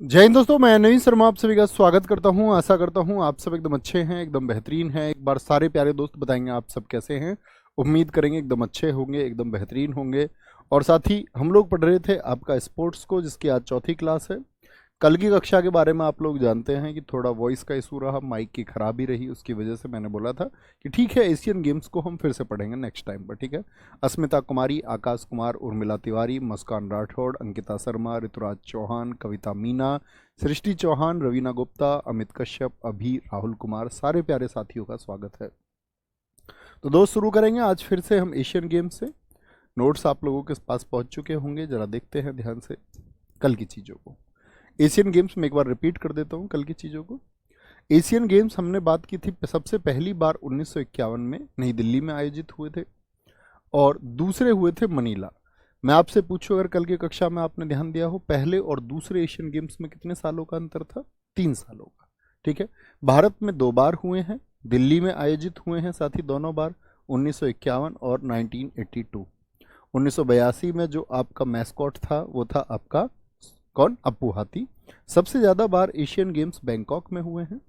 जय हिंद दोस्तों, मैं नवीन शर्मा आप सभी का स्वागत करता हूं। आशा करता हूं आप सब एकदम अच्छे हैं, एकदम बेहतरीन हैं। एक बार सारे प्यारे दोस्त बताएंगे आप सब कैसे हैं। उम्मीद करेंगे एकदम अच्छे होंगे, एकदम बेहतरीन होंगे। और साथ ही हम लोग पढ़ रहे थे आपका स्पोर्ट्स को, जिसकी आज चौथी क्लास है। कल की कक्षा के बारे में आप लोग जानते हैं कि थोड़ा वॉइस का इशू रहा, माइक की खराबी रही, उसकी वजह से मैंने बोला था कि ठीक है एशियन गेम्स को हम फिर से पढ़ेंगे नेक्स्ट टाइम पर, ठीक है। अस्मिता कुमारी, आकाश कुमार, उर्मिला तिवारी, मुस्कान राठौड़, अंकिता शर्मा, ऋतुराज चौहान, कविता मीना, सृष्टि चौहान, रवीना गुप्ता, अमित कश्यप, अभी, राहुल कुमार, सारे प्यारे साथियों का स्वागत है। तो दोस्त शुरू करेंगे आज फिर से हम एशियन गेम्स से। नोट्स आप लोगों के पास पहुंच चुके होंगे, जरा देखते हैं ध्यान से कल की चीज़ों को। एशियन गेम्स में एक बार रिपीट कर देता हूँ कल की चीज़ों को। एशियन गेम्स हमने बात की थी सबसे पहली बार 1951 में नई दिल्ली में आयोजित हुए थे, और दूसरे हुए थे मनीला। मैं आपसे पूछूं, अगर कल की कक्षा में आपने ध्यान दिया हो, पहले और दूसरे एशियन गेम्स में कितने सालों का अंतर था? 3 सालों का, ठीक है। भारत में 2 बार हुए हैं, दिल्ली में आयोजित हुए हैं साथ ही दोनों बार, 1951 और 1982। 1982 में जो आपका मैस्कॉट था वो था आपका कौन? अप्पू हाथी। सबसे ज़्यादा बार एशियन गेम्स बैंकॉक में हुए हैं।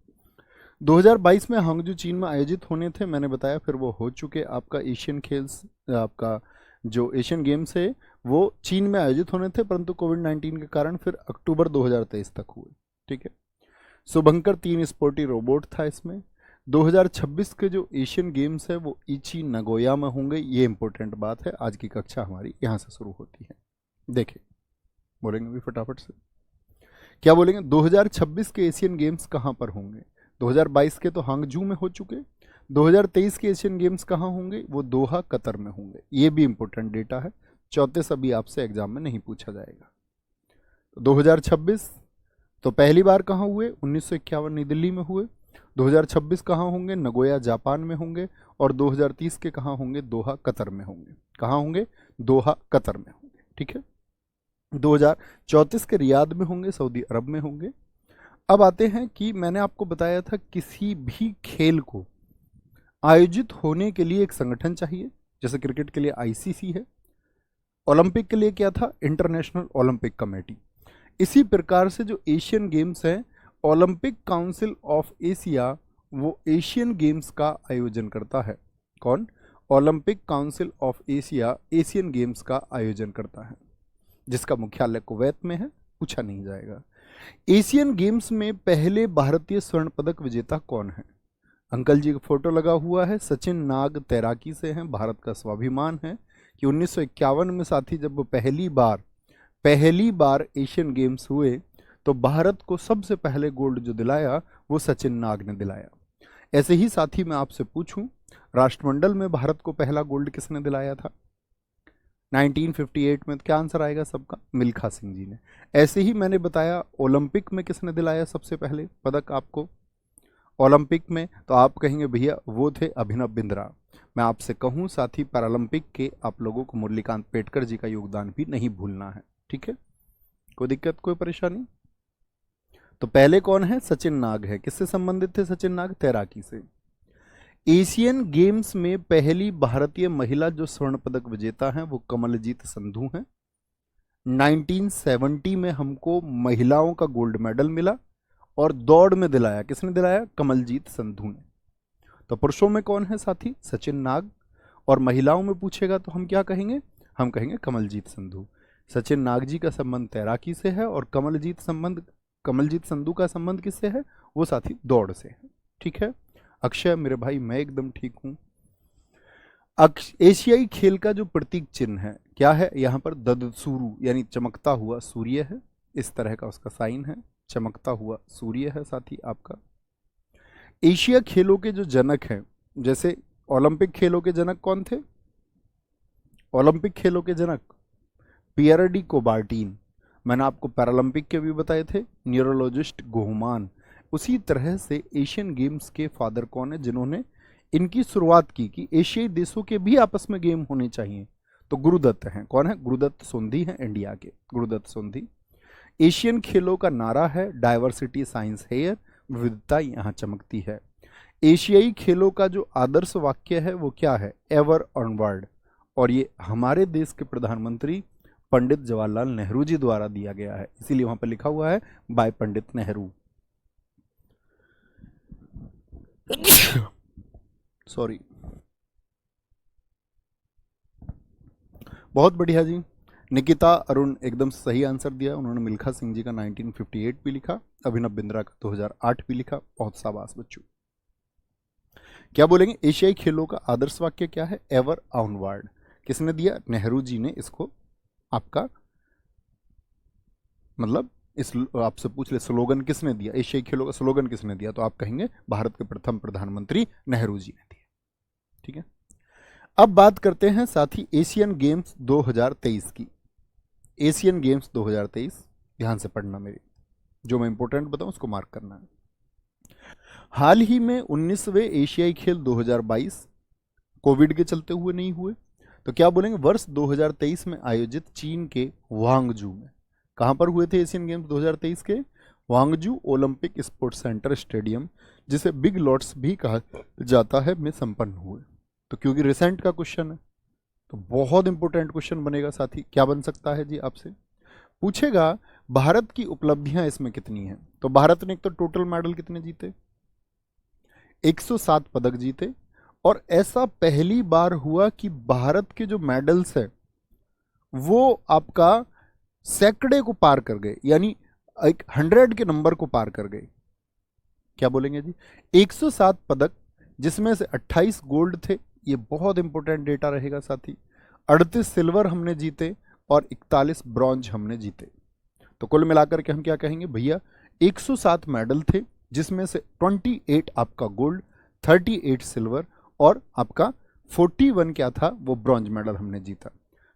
2022 में हांगजू चीन में आयोजित होने थे, मैंने बताया, फिर वो हो चुके। आपका एशियन खेल्स, आपका जो एशियन गेम्स है वो चीन में आयोजित होने थे, परंतु कोविड-19 के कारण फिर अक्टूबर 2023 तक हुए, ठीक है। शुभंकर 3 स्पोर्टी रोबोट था इसमें। 2026 के जो एशियन गेम्स है वो इची नगोया में होंगे, ये इंपॉर्टेंट बात है। आज की कक्षा हमारी यहाँ से शुरू होती है। देखें, बोलेंगे भी फटाफट से, क्या बोलेंगे? 2026 के एशियन गेम्स कहाँ पर होंगे? 2022 के तो हांगजू में हो चुके। 2023 के एशियन गेम्स कहाँ होंगे? वो दोहा, कतर में होंगे। ये भी इंपॉर्टेंट डेटा है, 34 अभी आपसे एग्जाम में नहीं पूछा जाएगा। 2026 तो पहली बार कहाँ हुए? 1951 नई दिल्ली में हुए। 2026 कहाँ होंगे? नगोया जापान में होंगे। और 2030 के कहाँ होंगे? दोहा, कतर में होंगे। कहाँ होंगे? दोहा, कतर में होंगे, ठीक है। 2034 के रियाद में होंगे, सऊदी अरब में होंगे। अब आते हैं कि मैंने आपको बताया था किसी भी खेल को आयोजित होने के लिए एक संगठन चाहिए। जैसे क्रिकेट के लिए आईसीसी है, ओलंपिक के लिए क्या था? International Olympic committee. इसी प्रकार से जो एशियन गेम्स है, ओलंपिक काउंसिल ऑफ एशिया वो एशियन गेम्स का आयोजन करता है। कौन? Olympic council of Asia Asian games का आयोजन करता है, जिसका मुख्यालय कुवैत में है, पूछा नहीं जाएगा। एशियन गेम्स में पहले भारतीय स्वर्ण पदक विजेता कौन है? अंकल जी का फोटो लगा हुआ है, सचिन नाग तैराकी से हैं। भारत का स्वाभिमान है कि 1951 में साथी जब वो पहली बार एशियन गेम्स हुए तो भारत को सबसे पहले गोल्ड जो दिलाया वो सचिन नाग ने दिलाया। ऐसे ही साथी मैं आपसे पूछूं, राष्ट्रमंडल में भारत को पहला गोल्ड किसने दिलाया था? 1958 में। क्या आंसर आएगा सबका? मिल्खा सिंह जी ने। ऐसे ही मैंने बताया ओलंपिक में किसने दिलाया सबसे पहले पदक आपको ओलंपिक में, तो आप कहेंगे भैया वो थे अभिनव बिंद्रा। मैं आपसे कहूं साथी, पैरालंपिक के आप लोगों को मुरलीकांत पेटकर जी का योगदान भी नहीं भूलना है, ठीक है। कोई दिक्कत, कोई परेशानी? तो पहले कौन है? सचिन नाग है। किससे संबंधित थे सचिन नाग? तैराकी से। एशियन गेम्स में पहली भारतीय महिला जो स्वर्ण पदक विजेता हैं वो कमलजीत संधू हैं। 1970 में हमको महिलाओं का गोल्ड मेडल मिला, और दौड़ में दिलाया किसने? दिलाया कमलजीत संधू ने। तो पुरुषों में कौन है साथी? सचिन नाग। और महिलाओं में पूछेगा तो हम क्या कहेंगे? हम कहेंगे कमलजीत संधू। सचिन नाग जी का संबंध तैराकी से है, और कमलजीत संधू का संबंध किससे है? वो साथी दौड़ से है, ठीक है। अक्षय मेरे भाई, मैं एकदम ठीक हूं। एशियाई खेल का जो प्रतीक चिन्ह है क्या है? यहाँ पर ददसूरु यानी चमकता हुआ सूर्य है, इस तरह का उसका साइन है, चमकता हुआ सूर्य है साथी आपका। एशिया खेलों के जो जनक हैं, जैसे ओलंपिक खेलों के जनक कौन थे? ओलंपिक खेलों के जनक पियर डी कोबार्टिन। मैंने आपको पैरालंपिक के भी बताए थे, न्यूरोलॉजिस्ट गोहमान। उसी तरह से एशियन गेम्स के फादर कौन है जिन्होंने इनकी शुरुआत की कि एशियाई देशों के भी आपस में गेम होने चाहिए? तो गुरुदत्त हैं। कौन है? गुरुदत्त सोंधी हैं, इंडिया के गुरुदत्त सोंधी। एशियन खेलों का नारा है डाइवर्सिटी साइंस हेयर, विविधता यहाँ चमकती है। एशियाई खेलों का जो आदर्श वाक्य है वो क्या है? Ever onward. और ये हमारे देश के प्रधानमंत्री पंडित जवाहरलाल नेहरू जी द्वारा दिया गया है, इसीलिए वहां पर लिखा हुआ है बाय पंडित नेहरू। सॉरी। बहुत बढ़िया जी। निकिता अरुण एकदम सही आंसर दिया, उन्होंने मिल्खा सिंह जी का 1958 भी लिखा, अभिनव बिंद्रा का 2008 भी लिखा। बहुत शाबाश बच्चों। क्या बोलेंगे, एशियाई खेलों का आदर्श वाक्य क्या है? Ever onward. किसने दिया? नेहरू जी ने इसको आपका मतलब इस आपसे पूछ ले स्लोगन किसने दिया, एशियाई खेलों का स्लोगन किसने दिया, तो आप कहेंगे भारत के प्रथम प्रधानमंत्री नेहरू जी ने दिया। ठीक है, अब बात करते हैं साथी एशियन गेम्स 2023 की। एशियन गेम्स 2023 ध्यान से पढ़ना, मेरे जो मैं इंपॉर्टेंट बताऊं उसको मार्क करना है। हाल ही में 19वें एशियाई खेल 2022 कोविड के चलते हुए नहीं हुए, तो क्या बोलेंगे, वर्ष 2023 में आयोजित चीन के वांगजू में, कहां पर हुए थे एशियन गेम्स 2023 के? वांगजू ओलंपिक स्पोर्ट्स सेंटर स्टेडियम, जिसे बिग लॉट्स भी कहा जाता है, में संपन्न हुए। तो क्योंकि रिसेंट का क्वेश्चन है तो बहुत इंपॉर्टेंट क्वेश्चन बनेगा साथी। क्या बन सकता है जी, आपसे पूछेगा भारत की उपलब्धियां इसमें कितनी हैं। तो भारत ने एक तो टोटल मेडल कितने जीते? 107 पदक जीते, और ऐसा पहली बार हुआ कि भारत के जो मेडल्स है वो आपका सैकड़े को पार कर गए, यानी एक 100 के नंबर को पार कर गए। क्या बोलेंगे जी, 107 पदक, जिसमें से 28 गोल्ड थे, ये बहुत इंपॉर्टेंट डेटा रहेगा साथी। 38 सिल्वर हमने जीते और 41 ब्रॉन्ज हमने जीते। तो कुल मिलाकर के हम क्या कहेंगे भैया, 107 मेडल थे, जिसमें से 28 आपका गोल्ड, 38 सिल्वर और आपका 41 क्या था, वो ब्रॉन्ज मेडल हमने जीता।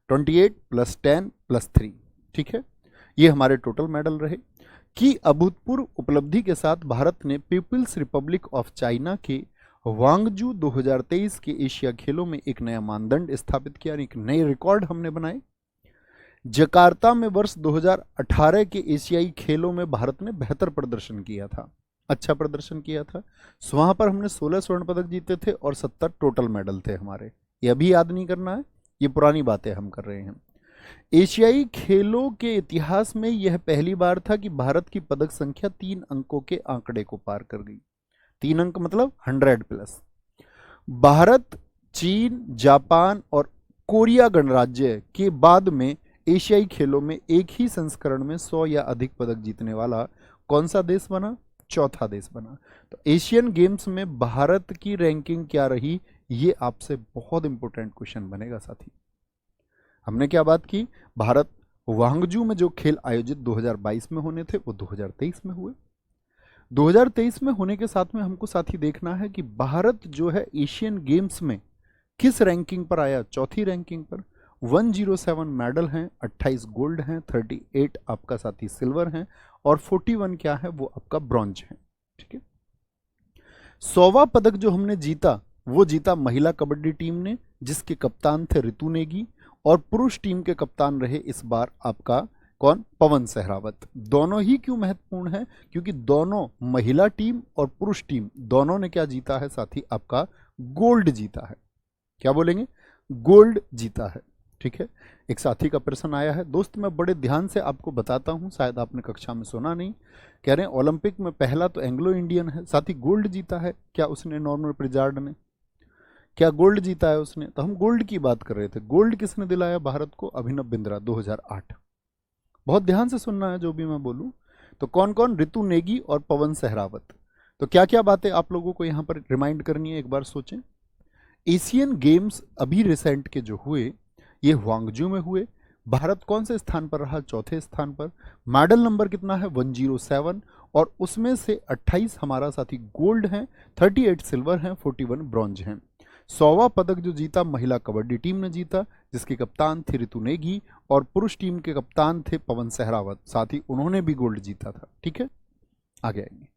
28 + 10 + 3, ठीक है, ये हमारे टोटल मेडल रहे। कि अभूतपूर्व उपलब्धि के साथ भारत ने पीपल्स रिपब्लिक ऑफ चाइना के वांगजू 2023 के एशिया खेलों में एक नया मानदंड स्थापित किया, एक नए रिकॉर्ड हमने बनाए। जकार्ता में वर्ष 2018 के एशियाई खेलों में भारत ने बेहतर प्रदर्शन किया था, अच्छा प्रदर्शन किया था। वहां पर हमने 16 स्वर्ण पदक जीते थे और 70 टोटल मेडल थे हमारे। ये अभी याद नहीं करना है, ये पुरानी बातें हम कर रहे हैं। एशियाई खेलों के इतिहास में यह पहली बार था कि भारत की पदक संख्या 3 अंकों के आंकड़े को पार कर गई। 3 अंक मतलब 100+। भारत, चीन, जापान और कोरिया गणराज्य के बाद में एशियाई खेलों में एक ही संस्करण में 100 या अधिक पदक जीतने वाला कौन सा देश बना? चौथा देश बना। तो एशियन गेम्स में भारत की रैंकिंग क्या रही, ये आपसे बहुत इंपॉर्टेंट क्वेश्चन बनेगा साथी। हमने क्या बात की, भारत वांगजू में जो खेल आयोजित 2022 में होने थे वो 2023 में हुए। 2023 में होने के साथ में हमको साथी देखना है कि भारत जो है एशियन गेम्स में किस रैंकिंग पर आया? चौथी रैंकिंग पर। 107 मेडल हैं, 28 गोल्ड हैं, 38 आपका साथी सिल्वर हैं और 41 क्या है, वो आपका ब्रॉन्ज है। ठीक है, 100वां पदक जो हमने जीता वो जीता महिला कबड्डी टीम ने, जिसके कप्तान थे ऋतु नेगी, और पुरुष टीम के कप्तान रहे इस बार आपका कौन? पवन सहरावत। दोनों ही क्यों महत्वपूर्ण है? क्योंकि दोनों महिला टीम और पुरुष टीम दोनों ने क्या जीता है साथी? आपका गोल्ड जीता है। क्या बोलेंगे? गोल्ड जीता है। ठीक है, एक साथी का प्रश्न आया है, दोस्त मैं बड़े ध्यान से आपको बताता हूं, शायद आपने कक्षा में सुना नहीं। कह रहे हैं ओलंपिक में पहला तो एंग्लो इंडियन है, साथी गोल्ड जीता है क्या उसने? नॉर्मन प्रिजार्ड ने क्या गोल्ड जीता है उसने? तो हम गोल्ड की बात कर रहे थे। गोल्ड किसने दिलाया भारत को? अभिनव बिंद्रा 2008। बहुत ध्यान से सुनना है जो भी मैं बोलूं। तो कौन कौन? ऋतु नेगी और पवन सहरावत। तो क्या क्या बातें आप लोगों को यहां पर रिमाइंड करनी है, एक बार सोचें। एशियन गेम्स अभी रिसेंट के जो हुए ये वांगजू में हुए। भारत कौन से स्थान पर रहा? चौथे स्थान पर। मेडल नंबर कितना है? 107, और उसमें से 28 हमारा साथी गोल्ड हैं, 38 सिल्वर हैं, 41 ब्रॉन्ज हैं। 100वां पदक जो जीता महिला कबड्डी टीम ने जीता, जिसके कप्तान थे ऋतु नेगी और पुरुष टीम के कप्तान थे पवन सहरावत, साथ ही उन्होंने भी गोल्ड जीता था। ठीक है, आगे आएंगे।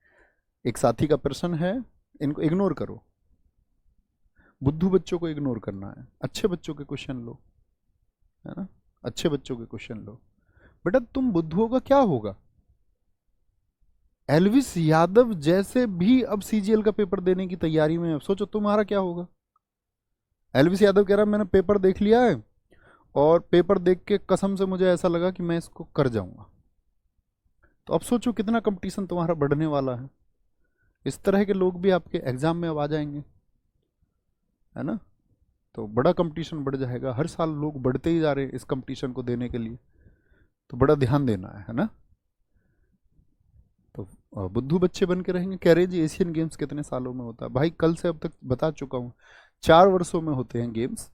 एक साथी का प्रश्न है, इनको इग्नोर करो, बुद्धू बच्चों को इग्नोर करना है, अच्छे बच्चों के क्वेश्चन लो, है ना, अच्छे बच्चों के क्वेश्चन लो। बेटा तुम बुद्धुओं का क्या होगा? एल्विस यादव जैसे भी अब सीजीएल का पेपर देने की तैयारी में है, सोचो तुम्हारा क्या होगा। एल्विस यादव कह रहा है मैंने पेपर देख लिया है और पेपर देख के कसम से मुझे ऐसा लगा कि मैं इसको कर जाऊंगा। तो अब सोचो कितना कंपटीशन तुम्हारा बढ़ने वाला है। इस तरह के लोग भी आपके एग्जाम में अब आ जाएंगे, है ना। तो बड़ा कंपटीशन बढ़ जाएगा, हर साल लोग बढ़ते ही जा रहे हैं इस कंपटीशन को देने के लिए, तो बड़ा ध्यान देना है ना। तो बुद्धू बच्चे बन के रहेंगे। कह रहे जी एशियन गेम्स कितने सालों में होता है? भाई कल से अब तक बता चुका हूँ, 4 वर्षों में होते हैं गेम्स।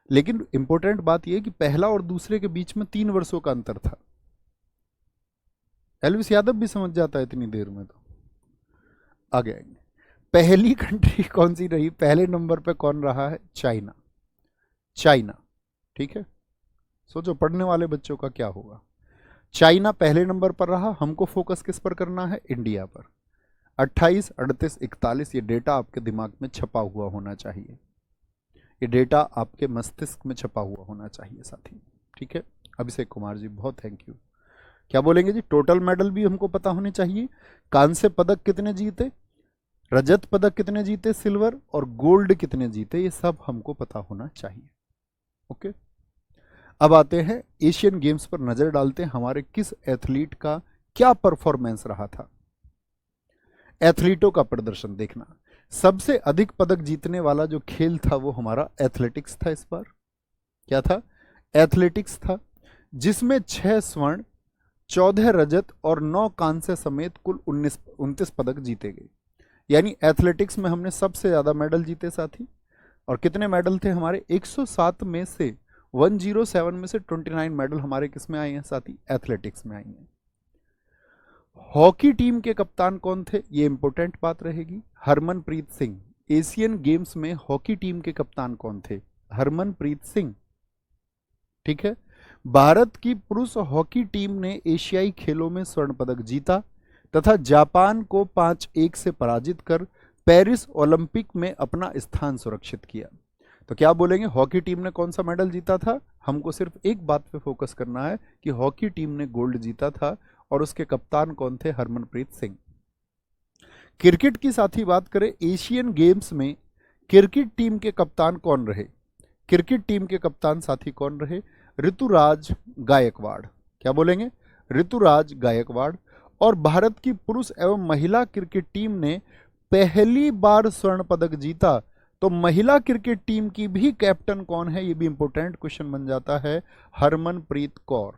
लेकिन इंपॉर्टेंट बात यह कि पहला और दूसरे के बीच में 3 वर्षों का अंतर था। एलविस यादव भी समझ जाता है इतनी देर में। तो आगे आएंगे। पहली कंट्री कौन सी रही? पहले नंबर पे कौन रहा है? चाइना। चाइना, ठीक है। सोचो पढ़ने वाले बच्चों का क्या होगा। चाइना पहले नंबर पर रहा। हमको फोकस किस पर करना है? इंडिया पर। 28, 38, 41 ये डेटा आपके दिमाग में छपा हुआ होना चाहिए, ये डेटा आपके मस्तिष्क में छपा हुआ होना चाहिए साथी, ठीक है। अभिषेक कुमार जी बहुत थैंक यू। क्या बोलेंगे जी? टोटल मेडल भी हमको पता होने चाहिए। कांस्य पदक कितने जीते, रजत पदक कितने जीते, सिल्वर और गोल्ड कितने जीते, ये सब हमको पता होना चाहिए। ओके, अब आते हैं एशियन गेम्स पर नजर डालते हैं हमारे किस एथलीट का क्या परफॉर्मेंस रहा था। एथलीटों का प्रदर्शन देखना। सबसे अधिक पदक जीतने वाला जो खेल था वो हमारा एथलेटिक्स था। इस बार क्या था? एथलेटिक्स था, जिसमें 6 स्वर्ण, 14 रजत और 9 कांस्य समेत कुल 29 पदक जीते गए। यानी एथलेटिक्स में हमने सबसे ज्यादा मेडल जीते साथी। और कितने मेडल थे हमारे? 107 में से 107 में से 29 मेडल हमारे किस में आए हैं साथी? एथलेटिक्स में आए हैं। हॉकी टीम के कप्तान कौन थे? ये इंपॉर्टेंट बात रहेगी। हरमनप्रीत सिंह। एशियन गेम्स में हॉकी टीम के कप्तान कौन थे? हरमनप्रीत सिंह, ठीक है। भारत की पुरुष हॉकी टीम ने एशियाई खेलों में स्वर्ण पदक जीता तथा जापान को 5-1 से पराजित कर पेरिस ओलंपिक में अपना स्थान सुरक्षित किया। तो क्या बोलेंगे? हॉकी टीम ने कौन सा मेडल जीता था? हमको सिर्फ एक बात पे फोकस करना है कि हॉकी टीम ने गोल्ड जीता था और उसके कप्तान कौन थे? हरमनप्रीत सिंह। क्रिकेट की साथ ही बात करें, एशियन गेम्स में क्रिकेट टीम के कप्तान कौन रहे? क्रिकेट टीम के कप्तान साथी कौन रहे? ऋतुराज गायकवाड़। क्या बोलेंगे? ऋतुराज गायकवाड़। और भारत की पुरुष एवं महिला क्रिकेट टीम ने पहली बार स्वर्ण पदक जीता। तो महिला क्रिकेट टीम की भी कैप्टन कौन है? ये भी इंपॉर्टेंट क्वेश्चन बन जाता है। हरमनप्रीत कौर।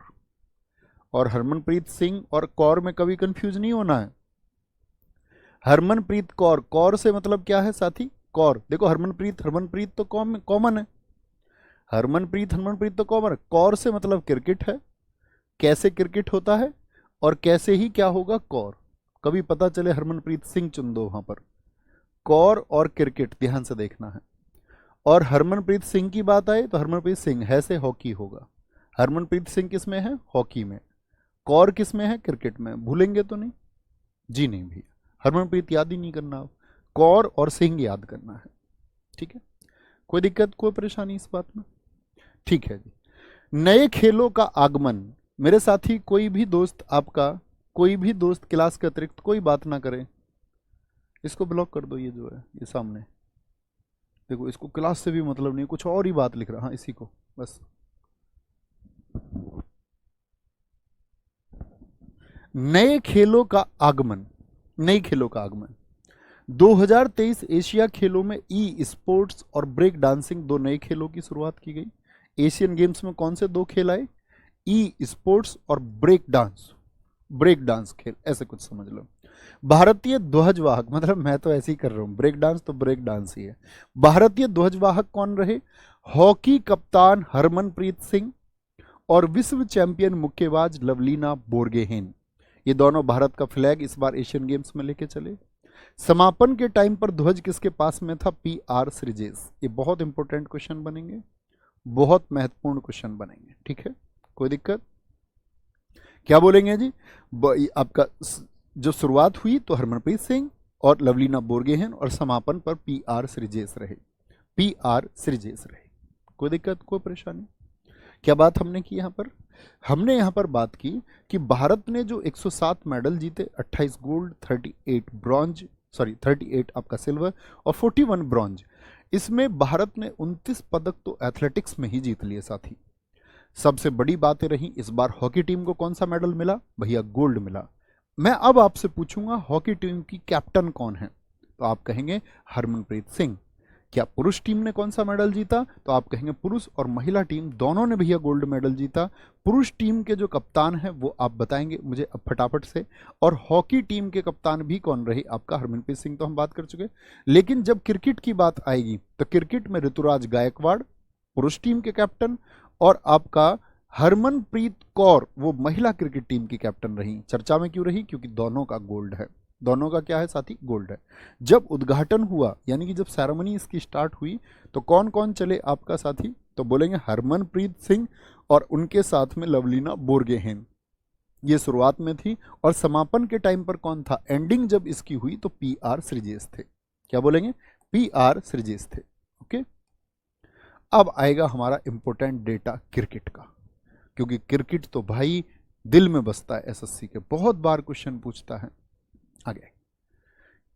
और हरमनप्रीत सिंह और कौर में कभी कंफ्यूज नहीं होना है। हरमनप्रीत कौर, कौर से मतलब क्या है साथी? कौर। देखो हरमनप्रीत, हरमनप्रीत तो कॉमन है। हरमनप्रीत तो कॉमन है। कौर से मतलब क्रिकेट है, कैसे क्रिकेट होता है और कैसे ही क्या होगा कौर। कभी पता चले हरमनप्रीत सिंह चुन दो वहां पर। कौर और क्रिकेट ध्यान से देखना है। और हरमनप्रीत सिंह की बात आए तो हरमनप्रीत सिंह है से हॉकी होगा। हरमनप्रीत सिंह किस में है? हॉकी में। कौर किस में है? क्रिकेट में। भूलेंगे तो नहीं जी? नहीं भैया, हरमनप्रीत याद ही नहीं करना, कौर और सिंह याद करना है, ठीक है। कोई दिक्कत, कोई परेशानी इस बात में? ठीक है जी। नए खेलों का आगमन। मेरे साथी कोई भी दोस्त आपका, कोई भी दोस्त क्लास के अतिरिक्त कोई बात ना करे, इसको ब्लॉक कर दो। ये जो है ये सामने देखो, इसको क्लास से भी मतलब नहीं, कुछ और ही बात लिख रहा। हाँ इसी को बस। नए खेलों का आगमन। नए खेलों का आगमन। 2023 एशिया खेलों में ई स्पोर्ट्स और ब्रेक डांसिंग, 2 नए खेलों की शुरुआत की गई। एशियन गेम्स में कौन से 2 खेल आए? ई स्पोर्ट्स और ब्रेक डांस। ब्रेक डांस खेल, ऐसे कुछ समझ लो। भारतीय ध्वजवाहक, मतलब मैं तो ऐसे ही कर रहा हूं, ब्रेक डांस तो ब्रेक डांस ही है। भारतीय ध्वजवाहक कौन रहे? हॉकी कप्तान हरमनप्रीत सिंह और विश्व चैंपियन मुक्केबाज लवलीना बोरगोहेन। ये दोनों भारत का फ्लैग इस बार एशियन गेम्स में लेके चले। समापन के टाइम पर ध्वज किसके पास में था? PR श्रीजेश। ये बहुत इंपॉर्टेंट क्वेश्चन बनेंगे, बहुत महत्वपूर्ण क्वेश्चन बनेंगे, ठीक है। कोई दिक्कत? क्या बोलेंगे जी? आपका जो शुरुआत हुई तो हरमनप्रीत सिंह और लवलीना बोरगोहेन और समापन पर PR श्रीजेश रहे। PR श्रीजेश रहे। कोई दिक्कत, कोई परेशानी? क्या बात हमने की यहां पर? हमने यहां पर बात की कि भारत ने जो 107 मेडल जीते, 28 गोल्ड, 38 आपका सिल्वर और 41 ब्रॉन्ज, इसमें भारत ने 29 पदक तो एथलेटिक्स में ही जीत लिए साथी। सबसे बड़ी बातें रही, इस बार हॉकी टीम को कौन सा मेडल मिला? भैया गोल्ड मिला। मैं अब आपसे पूछूंगा हॉकी टीम की कैप्टन कौन है? तो आप कहेंगे हरमनप्रीत सिंह। क्या पुरुष टीम ने कौन सा मेडल जीता? तो आप कहेंगे पुरुष और महिला टीम दोनों ने भैया गोल्ड मेडल जीता। पुरुष टीम के जो कप्तान हैं वो आप बताएंगे मुझे अब फटाफट से, और हॉकी टीम के कप्तान भी कौन रहे? आपका हरमनप्रीत सिंह तो हम बात कर चुके। लेकिन जब क्रिकेट की बात आएगी तो क्रिकेट में ऋतुराज गायकवाड़ पुरुष टीम के कैप्टन, और आपका हरमनप्रीत कौर वो महिला क्रिकेट टीम की कैप्टन रही। चर्चा में क्यों रही? क्योंकि दोनों का गोल्ड है। दोनों का क्या है साथी? गोल्ड है। जब उद्घाटन हुआ यानी कि जब सेरेमनी इसकी स्टार्ट हुई तो कौन कौन चले आपका साथी? तो बोलेंगे हरमनप्रीत सिंह और उनके साथ में लवलीना बोरगोहेन। ये शुरुआत में थी। और समापन के टाइम पर कौन था? एंडिंग जब इसकी हुई तो PR श्रीजेश थे। क्या बोलेंगे? PR श्रीजेश थे। ओके, अब आएगा हमारा इंपॉर्टेंट डेटा क्रिकेट का, क्योंकि क्रिकेट तो भाई दिल में बसता है। SSC के बहुत बार क्वेश्चन पूछता है। आगे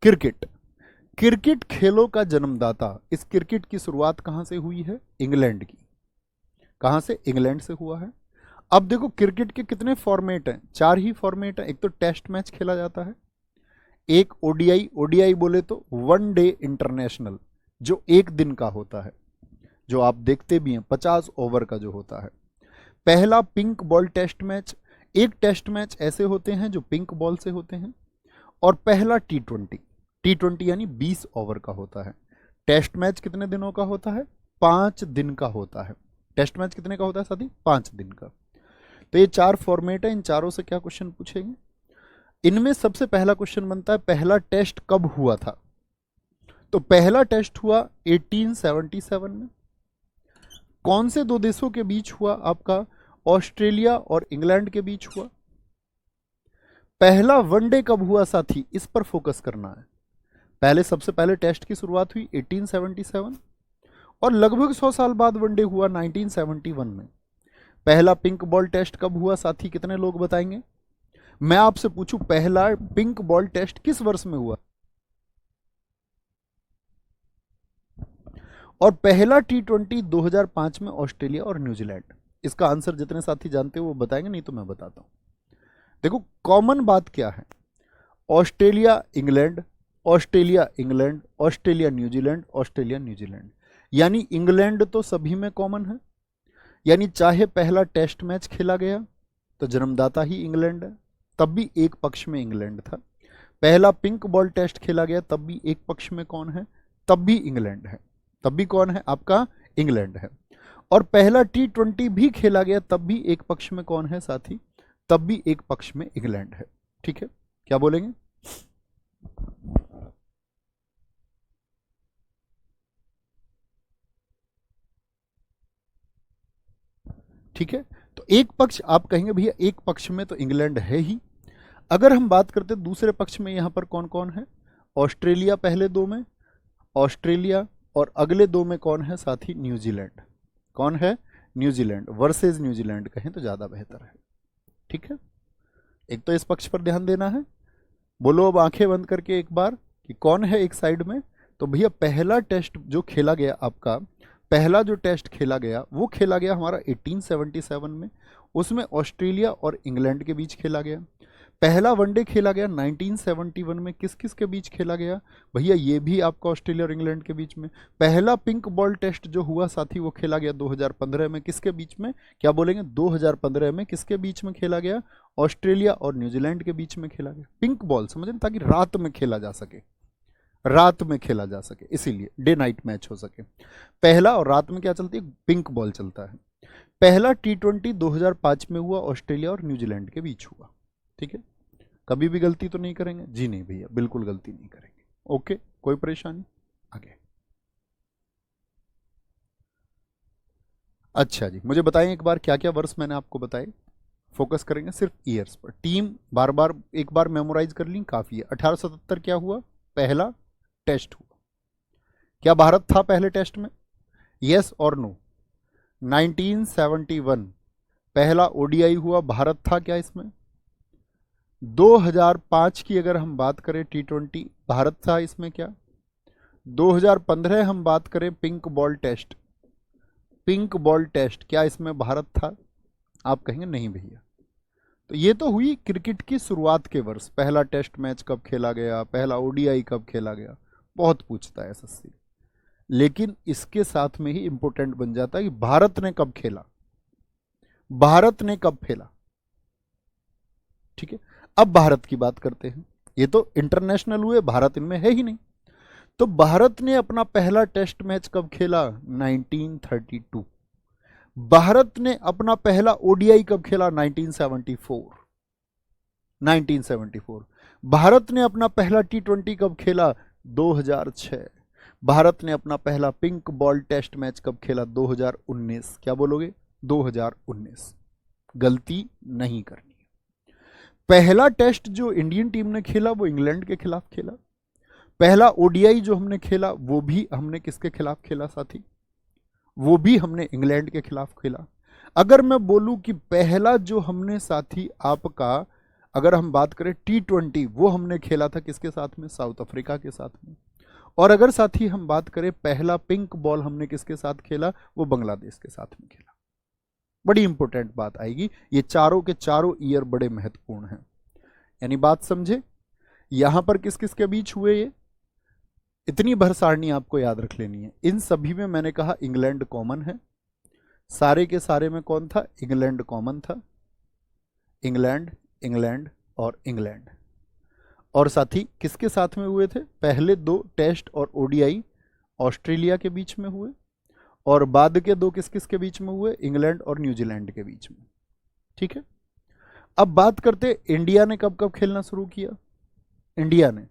क्रिकेट, क्रिकेट खेलों का जन्मदाता। इस क्रिकेट की शुरुआत कहां से हुई है? इंग्लैंड की। कहां से? इंग्लैंड से हुआ है। अब देखो क्रिकेट के कितने फॉर्मेट हैं? 4 ही फॉर्मेट हैं। एक तो टेस्ट मैच खेला जाता है, एक ODI, ODI बोले तो वन डे इंटरनेशनल जो एक दिन का होता है, जो आप देखते भी हैं 50 ओवर का जो होता है। पहला पिंक बॉल टेस्ट मैच, एक टेस्ट मैच ऐसे होते हैं जो पिंक बॉल से होते हैं। और पहला T20, T20 यानी 20 ओवर का होता है। टेस्ट मैच कितने दिनों का होता है? 5 दिन का होता है। टेस्ट मैच कितने का होता है साथी? 5 दिन का। तो ये 4 फॉर्मेट है। इन चारों से क्या क्वेश्चन पूछेंगे? इनमें सबसे पहला क्वेश्चन बनता है पहला टेस्ट कब हुआ था? तो पहला टेस्ट हुआ 1877 में। कौन से दो देशों के बीच हुआ? आपका ऑस्ट्रेलिया और इंग्लैंड के बीच हुआ। पहला वनडे कब हुआ साथी? इस पर फोकस करना है। पहले सबसे पहले टेस्ट की शुरुआत हुई 1877 और लगभग 100 साल बाद वनडे हुआ 1971 में। पहला पिंक बॉल टेस्ट कब हुआ साथी? कितने लोग बताएंगे? मैं आपसे पूछूं पहला पिंक बॉल टेस्ट किस वर्ष में हुआ? और पहला T20 2005 में ऑस्ट्रेलिया और न्यूजीलैंड। इसका आंसर जितने साथी जानते हो वो बताएंगे, नहीं तो मैं बताता हूं। देखो कॉमन बात क्या है? Australia England, Australia England, Australia New Zealand, Australia New Zealand, यानी इंग्लैंड तो सभी में कॉमन है। यानी चाहे पहला टेस्ट मैच खेला गया तो जन्मदाता ही इंग्लैंड है, तब भी एक पक्ष में इंग्लैंड था। पहला पिंक बॉल टेस्ट खेला गया तब भी एक पक्ष में कौन है? तब भी इंग्लैंड है। तब भी कौन है? आपका इंग्लैंड है। और पहला T20 भी खेला गया तब भी एक पक्ष में कौन है साथी? तब भी एक पक्ष में इंग्लैंड है। ठीक है, क्या बोलेंगे? ठीक है, तो एक पक्ष आप कहेंगे भैया एक पक्ष में तो इंग्लैंड है ही। अगर हम बात करते दूसरे पक्ष में, यहां पर कौन कौन है? ऑस्ट्रेलिया पहले दो में, ऑस्ट्रेलिया, और अगले दो में कौन है साथी? न्यूजीलैंड। कौन है? न्यूजीलैंड वर्सेस न्यूजीलैंड कहें तो ज्यादा बेहतर है। ठीक है, एक तो इस पक्ष पर ध्यान देना है। बोलो अब आंखें बंद करके एक बार कि कौन है एक साइड में। तो भैया पहला टेस्ट जो खेला गया आपका, पहला जो टेस्ट खेला गया वो खेला गया हमारा 1877 में। उसमें ऑस्ट्रेलिया और इंग्लैंड के बीच खेला गया। पहला वनडे खेला गया 1971 में। किस किस के बीच खेला गया? भैया ये भी आपका ऑस्ट्रेलिया और इंग्लैंड के बीच में। पहला पिंक बॉल टेस्ट जो हुआ साथी वो खेला गया 2015 में। किसके बीच में? क्या बोलेंगे? 2015 में किसके बीच में खेला गया? ऑस्ट्रेलिया और न्यूजीलैंड के बीच में खेला गया। पिंक बॉल समझ रहे, ताकि रात में खेला जा सके, रात में खेला जा सके, इसीलिए डे नाइट मैच हो सके। पहला और रात में क्या चलती है? पिंक बॉल चलता है। पहला T20 2005 में हुआ, ऑस्ट्रेलिया और न्यूजीलैंड के बीच हुआ। ठीक है, कभी भी गलती तो नहीं करेंगे? जी नहीं भैया, बिल्कुल गलती नहीं करेंगे। ओके, कोई परेशानी? आगे अच्छा जी, मुझे बताएं एक बार क्या क्या वर्ष मैंने आपको बताए। फोकस करेंगे सिर्फ ईयर्स पर। टीम बार बार एक बार मेमोराइज कर ली, काफी है। 1877 क्या हुआ? पहला टेस्ट हुआ। क्या भारत था पहले टेस्ट में? यस और नो? 1971 पहला ODI हुआ, भारत था क्या इसमें? 2005 की अगर हम बात करें T20, भारत था इसमें क्या? 2015 हम बात करें pink ball test, pink ball test, क्या इसमें भारत था? आप कहेंगे नहीं भैया। तो ये तो हुई क्रिकेट की शुरुआत के वर्ष, पहला टेस्ट मैच कब खेला गया, पहला ओडीआई कब खेला गया, बहुत पूछता है एसएससी। लेकिन इसके साथ में ही इंपॉर्टेंट बन जाता है कि भारत ने कब खेला, भारत ने कब खेला। ठीक है, अब भारत की बात करते हैं। ये तो इंटरनेशनल हुए, भारत इनमें है ही नहीं। तो भारत ने अपना पहला टेस्ट मैच कब खेला? 1932। भारत ने अपना पहला ओडीआई कब खेला? 1974। 1974। भारत ने अपना पहला टी20 कब खेला? 2006। भारत ने अपना पहला पिंक बॉल टेस्ट मैच कब खेला? 2019। क्या बोलोगे? 2019। गलती नहीं करनी। पहला टेस्ट जो इंडियन टीम ने खेला वो इंग्लैंड के खिलाफ खेला। पहला ओडीआई जो हमने खेला वो भी हमने किसके खिलाफ खेला साथी? वो भी हमने इंग्लैंड के खिलाफ खेला। अगर मैं बोलूं कि पहला जो हमने साथी आपका, अगर हम बात करें टी20, वो हमने खेला था किसके साथ में? साउथ अफ्रीका के साथ में। और अगर साथी हम बात करें पहला पिंक बॉल हमने किसके साथ खेला? वो बांग्लादेश के साथ में खेला। बड़ी इंपॉर्टेंट बात आएगी, ये चारों के चारों ईयर बड़े महत्वपूर्ण हैं। यानी बात समझे, यहां पर किस किस के बीच हुए ये, इतनी भर सारणी आपको याद रख लेनी है। इन सभी में मैंने कहा इंग्लैंड कॉमन है, सारे के सारे में कौन था? इंग्लैंड कॉमन था। इंग्लैंड, इंग्लैंड और इंग्लैंड। और साथी किसके साथ में हुए थे? पहले दो टेस्ट और ओडीआई ऑस्ट्रेलिया के बीच में हुए, और बाद के दो किस किस के बीच में हुए? इंग्लैंड और न्यूजीलैंड के बीच में। ठीक है, अब बात करते इंडिया ने कब कब खेलना शुरू किया। इंडिया ने,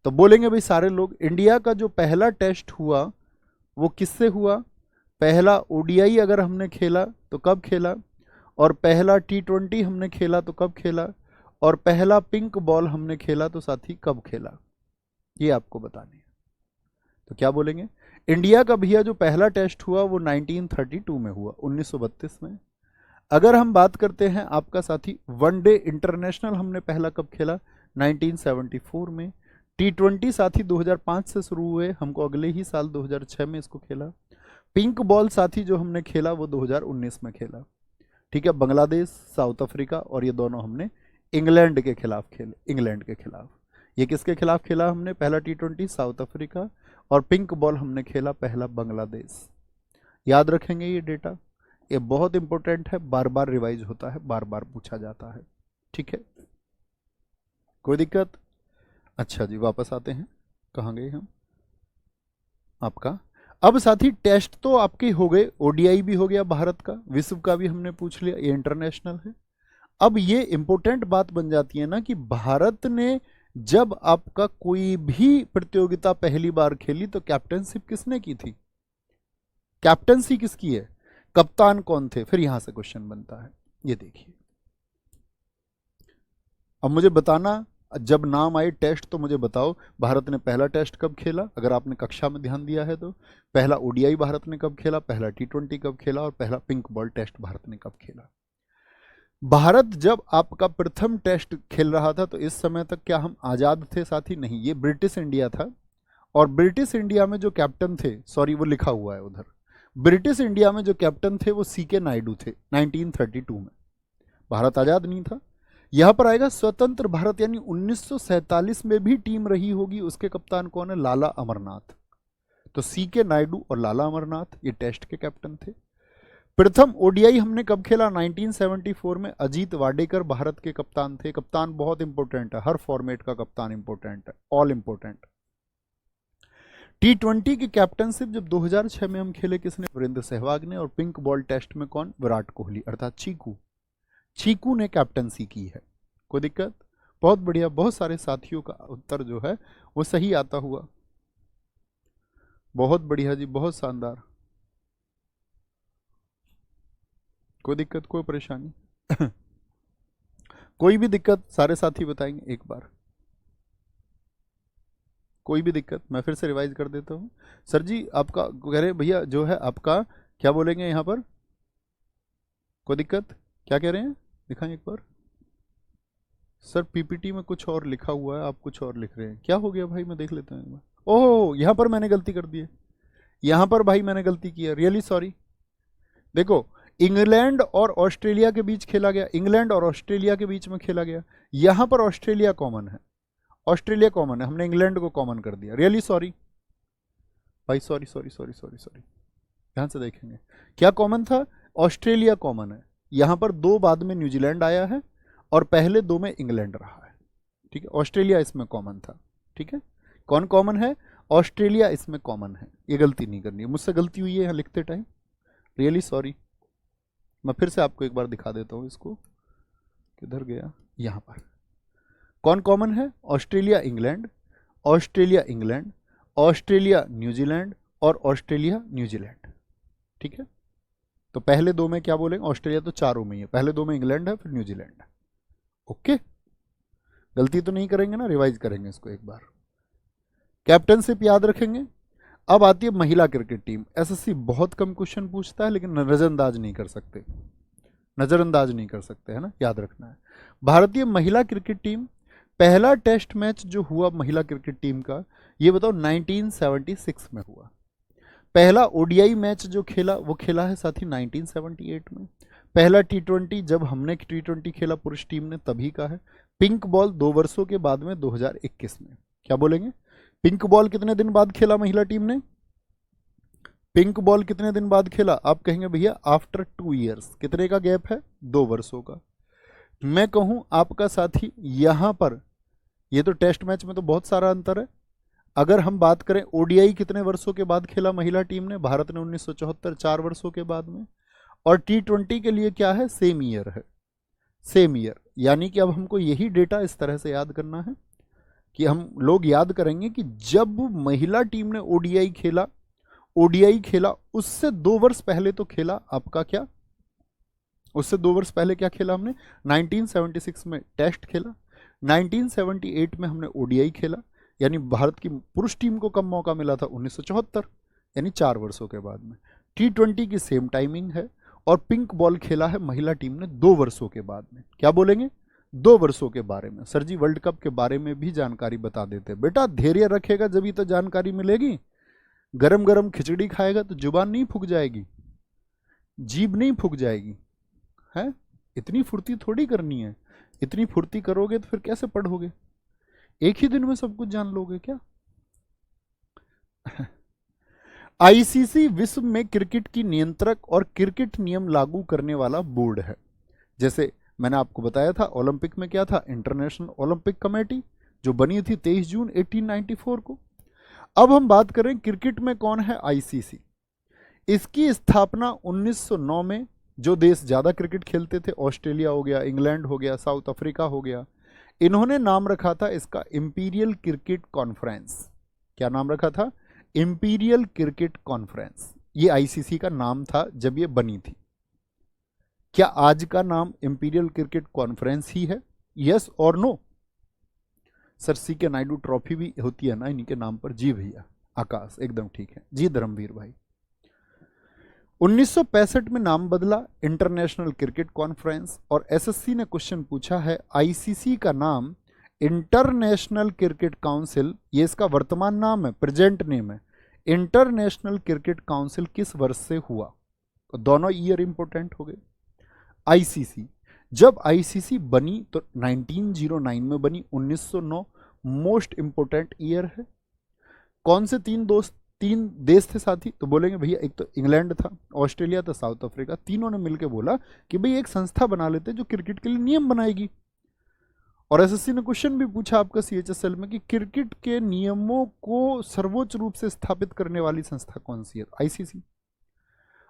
तो बोलेंगे भाई सारे लोग, इंडिया का जो पहला टेस्ट हुआ वो किससे हुआ? पहला ओडीआई अगर हमने खेला तो कब खेला, और पहला टी20 हमने खेला तो कब खेला, और पहला पिंक बॉल हमने खेला तो साथी कब खेला, ये आपको बताने हैं। तो क्या बोलेंगे? इंडिया का भैया जो पहला टेस्ट हुआ वो 1932 में हुआ, 1932 में। अगर हम बात करते हैं आपका साथी वनडे इंटरनेशनल हमने पहला कब खेला? 1974 में। टी20 साथी 2005 से शुरू हुए, हमको अगले ही साल 2006 में इसको खेला। पिंक बॉल साथी जो हमने खेला वो 2019 में खेला। ठीक है, बांग्लादेश, साउथ अफ्रीका, और ये दोनों हमने इंग्लैंड के खिलाफ खेले। इंग्लैंड के खिलाफ, ये किसके खिलाफ खेला हमने? पहला टी20 साउथ अफ्रीका, और पिंक बॉल हमने खेला पहला बांग्लादेश। याद रखेंगे ये डेटा, ये बहुत इंपॉर्टेंट है, बार बार रिवाइज होता है, बार बार पूछा जाता है। ठीक है, कोई दिक्कत? अच्छा जी, वापस आते हैं, कहाँ गए हम? आपका अब साथी टेस्ट तो आपके हो गए, ओडीआई भी हो गया भारत का, विश्व का भी हमने पूछ लिया, ये इंटरनेशनल है। अब ये इंपॉर्टेंट बात बन जाती है ना कि भारत ने जब आपका कोई भी प्रतियोगिता पहली बार खेली तो कैप्टनशिप किसने की थी? कैप्टनसी किसकी है? कप्तान कौन थे? फिर यहां से क्वेश्चन बनता है, ये देखिए। अब मुझे बताना, जब नाम आए टेस्ट तो मुझे बताओ भारत ने पहला टेस्ट कब खेला, अगर आपने कक्षा में ध्यान दिया है तो। पहला ओडीआई भारत ने कब खेला, पहला टी20 कब खेला, और पहला पिंक बॉल टेस्ट भारत ने कब खेला। भारत जब आपका प्रथम टेस्ट खेल रहा था तो इस समय तक क्या हम आजाद थे साथी? नहीं, ये ब्रिटिश इंडिया था। और ब्रिटिश इंडिया में जो कैप्टन थे, सॉरी वो लिखा हुआ है उधर, ब्रिटिश इंडिया में जो कैप्टन थे वो सीके नायडू थे 1932 में। भारत आजाद नहीं था। यहां पर आएगा स्वतंत्र भारत, यानी 1947 में भी टीम रही होगी, उसके कप्तान कौन है? लाला अमरनाथ। तो सीके नायडू और लाला अमरनाथ ये टेस्ट के कैप्टन थे। प्रथम ओडीआई हमने कब खेला? 1974 में। अजीत वाडेकर भारत के कप्तान थे। कप्तान बहुत इंपॉर्टेंट है, हर फॉर्मेट का कप्तान इंपॉर्टेंट है, ऑल इंपॉर्टेंट। टी20 की कैप्टनशिप जब 2006 में हम खेले, किसने? वीरेंद्र सहवाग ने। और पिंक बॉल टेस्ट में कौन? विराट कोहली, अर्थात चीकू। चीकू ने कैप्टनसी की है। कोई दिक्कत? बहुत बढ़िया, बहुत सारे साथियों का उत्तर जो है वो सही आता हुआ। बहुत बढ़िया जी, बहुत शानदार। कोई दिक्कत, कोई परेशानी? कोई भी दिक्कत सारे साथी बताएंगे एक बार। कोई भी दिक्कत? मैं फिर से रिवाइज कर देता हूँ। सर जी आपका कह रहे भैया जो है आपका, क्या बोलेंगे यहाँ पर? कोई दिक्कत? क्या कह रहे हैं, दिखाएं एक बार। सर पीपीटी में कुछ और लिखा हुआ है, आप कुछ और लिख रहे हैं, क्या हो गया भाई? मैं देख लेता हूँ एक बार। ओह, यहाँ पर मैंने गलती कर दी है, यहां पर भाई मैंने गलती की है, रियली सॉरी। देखो, इंग्लैंड और ऑस्ट्रेलिया के बीच खेला गया, इंग्लैंड और ऑस्ट्रेलिया के बीच में खेला गया, यहां पर ऑस्ट्रेलिया कॉमन है, ऑस्ट्रेलिया कॉमन है, हमने इंग्लैंड को कॉमन कर दिया, रियली सॉरी भाई, sorry sorry sorry sorry sorry. ध्यान से देखेंगे क्या कॉमन था, ऑस्ट्रेलिया कॉमन है, यहां पर दो बाद में न्यूजीलैंड आया है और पहले दो में इंग्लैंड रहा है, ठीक है, ऑस्ट्रेलिया इसमें कॉमन था, ठीक है। कौन कॉमन है, ऑस्ट्रेलिया इसमें कॉमन है, ये गलती नहीं करनी है, मुझसे गलती हुई है यहाँ लिखते टाइम, रियली सॉरी। मैं फिर से आपको एक बार दिखा देता हूँ इसको, किधर गया, यहाँ पर कौन कॉमन है, Australia England, Australia England, Australia New Zealand और ऑस्ट्रेलिया न्यूजीलैंड, ठीक है। तो पहले दो में क्या बोलेंगे, ऑस्ट्रेलिया तो चारों में ही है, पहले दो में इंग्लैंड है फिर न्यूजीलैंड है, ओके। गलती तो नहीं करेंगे ना, रिवाइज करेंगे इसको एक बार, कैप्टनशिप याद रखेंगे। अब आती है महिला क्रिकेट टीम, एसएससी बहुत कम क्वेश्चन पूछता है लेकिन नजरअंदाज नहीं कर सकते, नजरअंदाज नहीं कर सकते, है ना, याद रखना है। भारतीय महिला क्रिकेट टीम, पहला टेस्ट मैच जो हुआ महिला क्रिकेट टीम का, ये बताओ 1976 में हुआ। पहला ओडीआई मैच जो खेला वो खेला है साथी 1978 में। पहला टी20 जब हमने टी20 खेला पुरुष टीम ने तभी का है। पिंक बॉल 2 वर्षों के बाद में 2021 में, क्या बोलेंगे, पिंक बॉल कितने दिन बाद खेला महिला टीम ने, पिंक बॉल कितने दिन बाद खेला, आप कहेंगे भैया आफ्टर 2 ईयर्स, कितने का गैप है, 2 वर्षों का। मैं कहूं आपका साथी यहां पर, ये तो टेस्ट मैच में तो बहुत सारा अंतर है, अगर हम बात करें ओडीआई कितने वर्षों के बाद खेला महिला टीम ने, भारत ने 1974, 4 वर्षों के बाद में, और टी20 के लिए क्या है, सेम ईयर है, सेम ईयर। यानी कि अब हमको यही डेटा इस तरह से याद करना है कि हम लोग याद करेंगे कि जब महिला टीम ने ओडीआई खेला उससे 2 वर्ष पहले तो खेला आपका क्या, उससे 2 वर्ष पहले क्या खेला हमने, 1976 में टेस्ट खेला, 1978 में हमने ओडीआई खेला, यानी भारत की पुरुष टीम को कम मौका मिला था 1974, यानी 4 वर्षों के बाद में। टी20 की सेम टाइमिंग है, और पिंक बॉल खेला है महिला टीम ने 2 वर्षों के बाद में, क्या बोलेंगे, 2 वर्षों के बारे में। सर जी वर्ल्ड कप के बारे में भी जानकारी बता देते, बेटा धैर्य रखेगा जब तो जानकारी मिलेगी, गरम गरम खिचड़ी खाएगा तो जुबान नहीं फूक जाएगी, जीभ नहीं फूक जाएगी, है, इतनी फुर्ती थोड़ी करनी है, इतनी फुर्ती करोगे तो फिर कैसे पढ़ोगे, एक ही दिन में सब कुछ जान लोगे क्या। आईसीसी विश्व में क्रिकेट की नियंत्रक और क्रिकेट नियम लागू करने वाला बोर्ड है। जैसे मैंने आपको बताया था ओलंपिक में क्या था, इंटरनेशनल ओलंपिक कमेटी जो बनी थी 23 जून 1894 को। अब हम बात करें क्रिकेट में कौन है आईसीसी, इसकी स्थापना 1909 में, जो देश ज्यादा क्रिकेट खेलते थे, ऑस्ट्रेलिया हो गया, इंग्लैंड हो गया, साउथ अफ्रीका हो गया, इन्होंने नाम रखा था इसका इंपीरियल क्रिकेट कॉन्फ्रेंस। क्या नाम रखा था, इंपीरियल क्रिकेट कॉन्फ्रेंस, ये आईसीसी का नाम था जब ये बनी थी। क्या आज का नाम इंपीरियल क्रिकेट कॉन्फ्रेंस ही है, यस और नो। सर सी के नायडू ट्रॉफी भी होती है ना इन्हीं के नाम पर, जी भैया आकाश एकदम ठीक है, जी धर्मवीर भाई। 1965 में नाम बदला इंटरनेशनल क्रिकेट कॉन्फ्रेंस, और एसएससी ने क्वेश्चन पूछा है आईसीसी का नाम इंटरनेशनल क्रिकेट काउंसिल, ये इसका वर्तमान नाम है, प्रेजेंट नेम है, इंटरनेशनल क्रिकेट काउंसिल किस वर्ष से हुआ, तो दोनों ईयर इंपोर्टेंट हो गए। आईसीसी, जब आईसीसी बनी तो 1909 में बनी, 1909 मोस्ट इंपोर्टेंट ईयर है। कौन से 3 देश थे साथी, तो बोलेंगे भैया एक तो इंग्लैंड था, ऑस्ट्रेलिया था, साउथ अफ्रीका, तीनों ने मिलकर बोला कि भाई एक संस्था बना लेते जो क्रिकेट के लिए नियम बनाएगी। और एसएससी ने क्वेश्चन भी पूछा आपका सीएचएसएल में कि क्रिकेट के नियमों को सर्वोच्च रूप से स्थापित करने वाली संस्था कौन सी है, आईसीसी।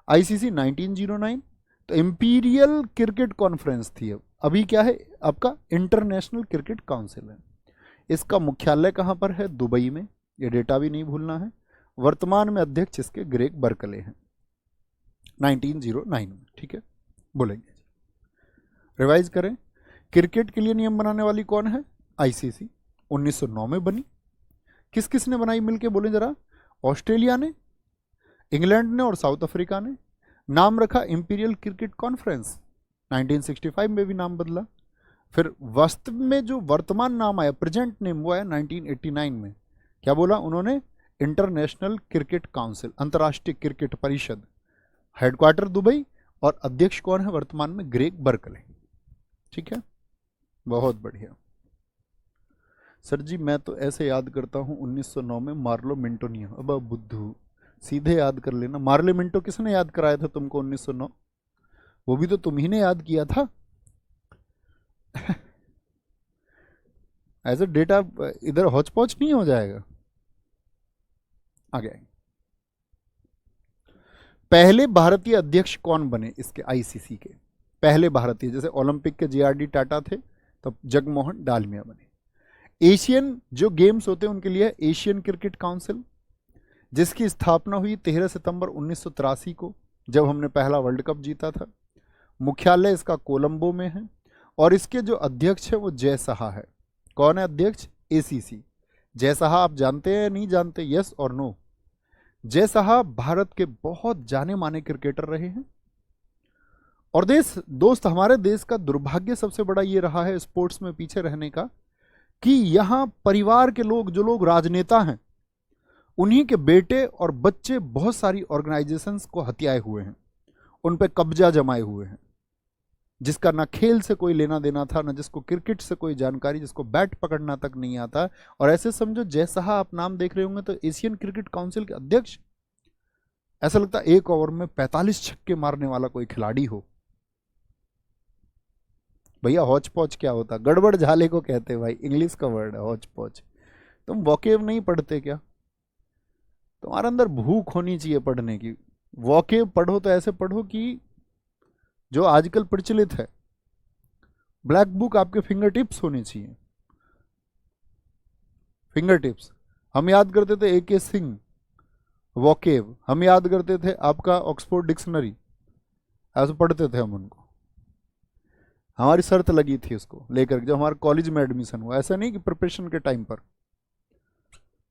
आईसीसी 1909, तो इंपीरियल क्रिकेट कॉन्फ्रेंस थी, अभी क्या है आपका इंटरनेशनल क्रिकेट काउंसिल है। इसका मुख्यालय कहां पर है, दुबई में, ये डेटा भी नहीं भूलना है। वर्तमान में अध्यक्ष इसके ग्रेग बर्कले हैं, 1909 में, ठीक है, बोलेंगे। रिवाइज करें, क्रिकेट के लिए नियम बनाने वाली कौन है, आईसीसी, 1909 में बनी। किस किस ने बनाई मिलके, बोले जरा, ऑस्ट्रेलिया ने, इंग्लैंड ने और साउथ अफ्रीका ने। नाम रखा इंपीरियल क्रिकेट कॉन्फ्रेंस, 1965 में भी नाम बदला। फिर वास्तव में जो वर्तमान नाम आया, प्रेजेंट नेम, वो आया 1989 में। क्या बोला उन्होंने, इंटरनेशनल क्रिकेट काउंसिल, अंतर्राष्ट्रीय क्रिकेट परिषद, हेडक्वार्टर दुबई, और अध्यक्ष कौन है वर्तमान में? Greg Berkeley. ठीक है, बहुत बढ़िया। सर जी मैं तो ऐसे याद करता हूँ 1909 में मार्लो मिंटोनियो। अब बुद्धू सीधे याद कर लेना। मार्ले मिंटो किसने याद कराया था तुमको 1909? वो भी तो तुम ही ने याद किया था। एज अ डेटा इधर हौच पौच नहीं हो जाएगा। आगे पहले भारतीय अध्यक्ष कौन बने इसके, आईसीसी के पहले भारतीय? जैसे ओलंपिक के जेआरडी टाटा थे, तब जगमोहन डालमिया बने। एशियन जो गेम्स होते हैं उनके लिए एशियन क्रिकेट काउंसिल, जिसकी स्थापना हुई 13 सितंबर 1983 को, जब हमने पहला वर्ल्ड कप जीता था। मुख्यालय इसका कोलंबो में है, और इसके जो अध्यक्ष है वो जय साहा है। कौन है अध्यक्ष? एसीसी। जय साहा आप जानते हैं नहीं जानते? यस और नो? जय साहा भारत के बहुत जाने माने क्रिकेटर रहे हैं। और दोस्त हमारे देश का दुर्भाग्य सबसे बड़ा ये रहा है स्पोर्ट्स में पीछे रहने का, कि यहां परिवार के लोग, जो लोग राजनेता हैं, उन्हीं के बेटे और बच्चे बहुत सारी ऑर्गेनाइजेशंस को हथियाए हुए हैं, उन पे कब्जा जमाए हुए हैं, जिसका ना खेल से कोई लेना देना था, ना जिसको क्रिकेट से कोई जानकारी, जिसको बैट पकड़ना तक नहीं आता। और ऐसे समझो, जय साहा आप नाम देख रहे होंगे तो एशियन क्रिकेट काउंसिल के अध्यक्ष, ऐसा लगता है एक ओवर में 45 छक्के मारने वाला कोई खिलाड़ी हो। भैया हौच पौच क्या होता? गड़बड़ झाले को कहते हैं भाई, इंग्लिश का वर्ड है हौच पौच। तुम वोकेब नहीं पढ़ते क्या? तुम्हारे अंदर भूख होनी चाहिए पढ़ने की। वोकेब पढ़ो तो ऐसे पढ़ो कि जो आजकल प्रचलित है। ब्लैक बुक आपके फिंगर टिप्स होनी चाहिए, फिंगर टिप्स। हम याद करते थे AK सिंह वोकेब, हम याद करते थे आपका ऑक्सफोर्ड डिक्शनरी, ऐसे पढ़ते थे हम उनको। हमारी शर्त लगी थी उसको लेकर, जब हमारे कॉलेज में एडमिशन हुआ। ऐसा नहीं कि प्रिपरेशन के टाइम पर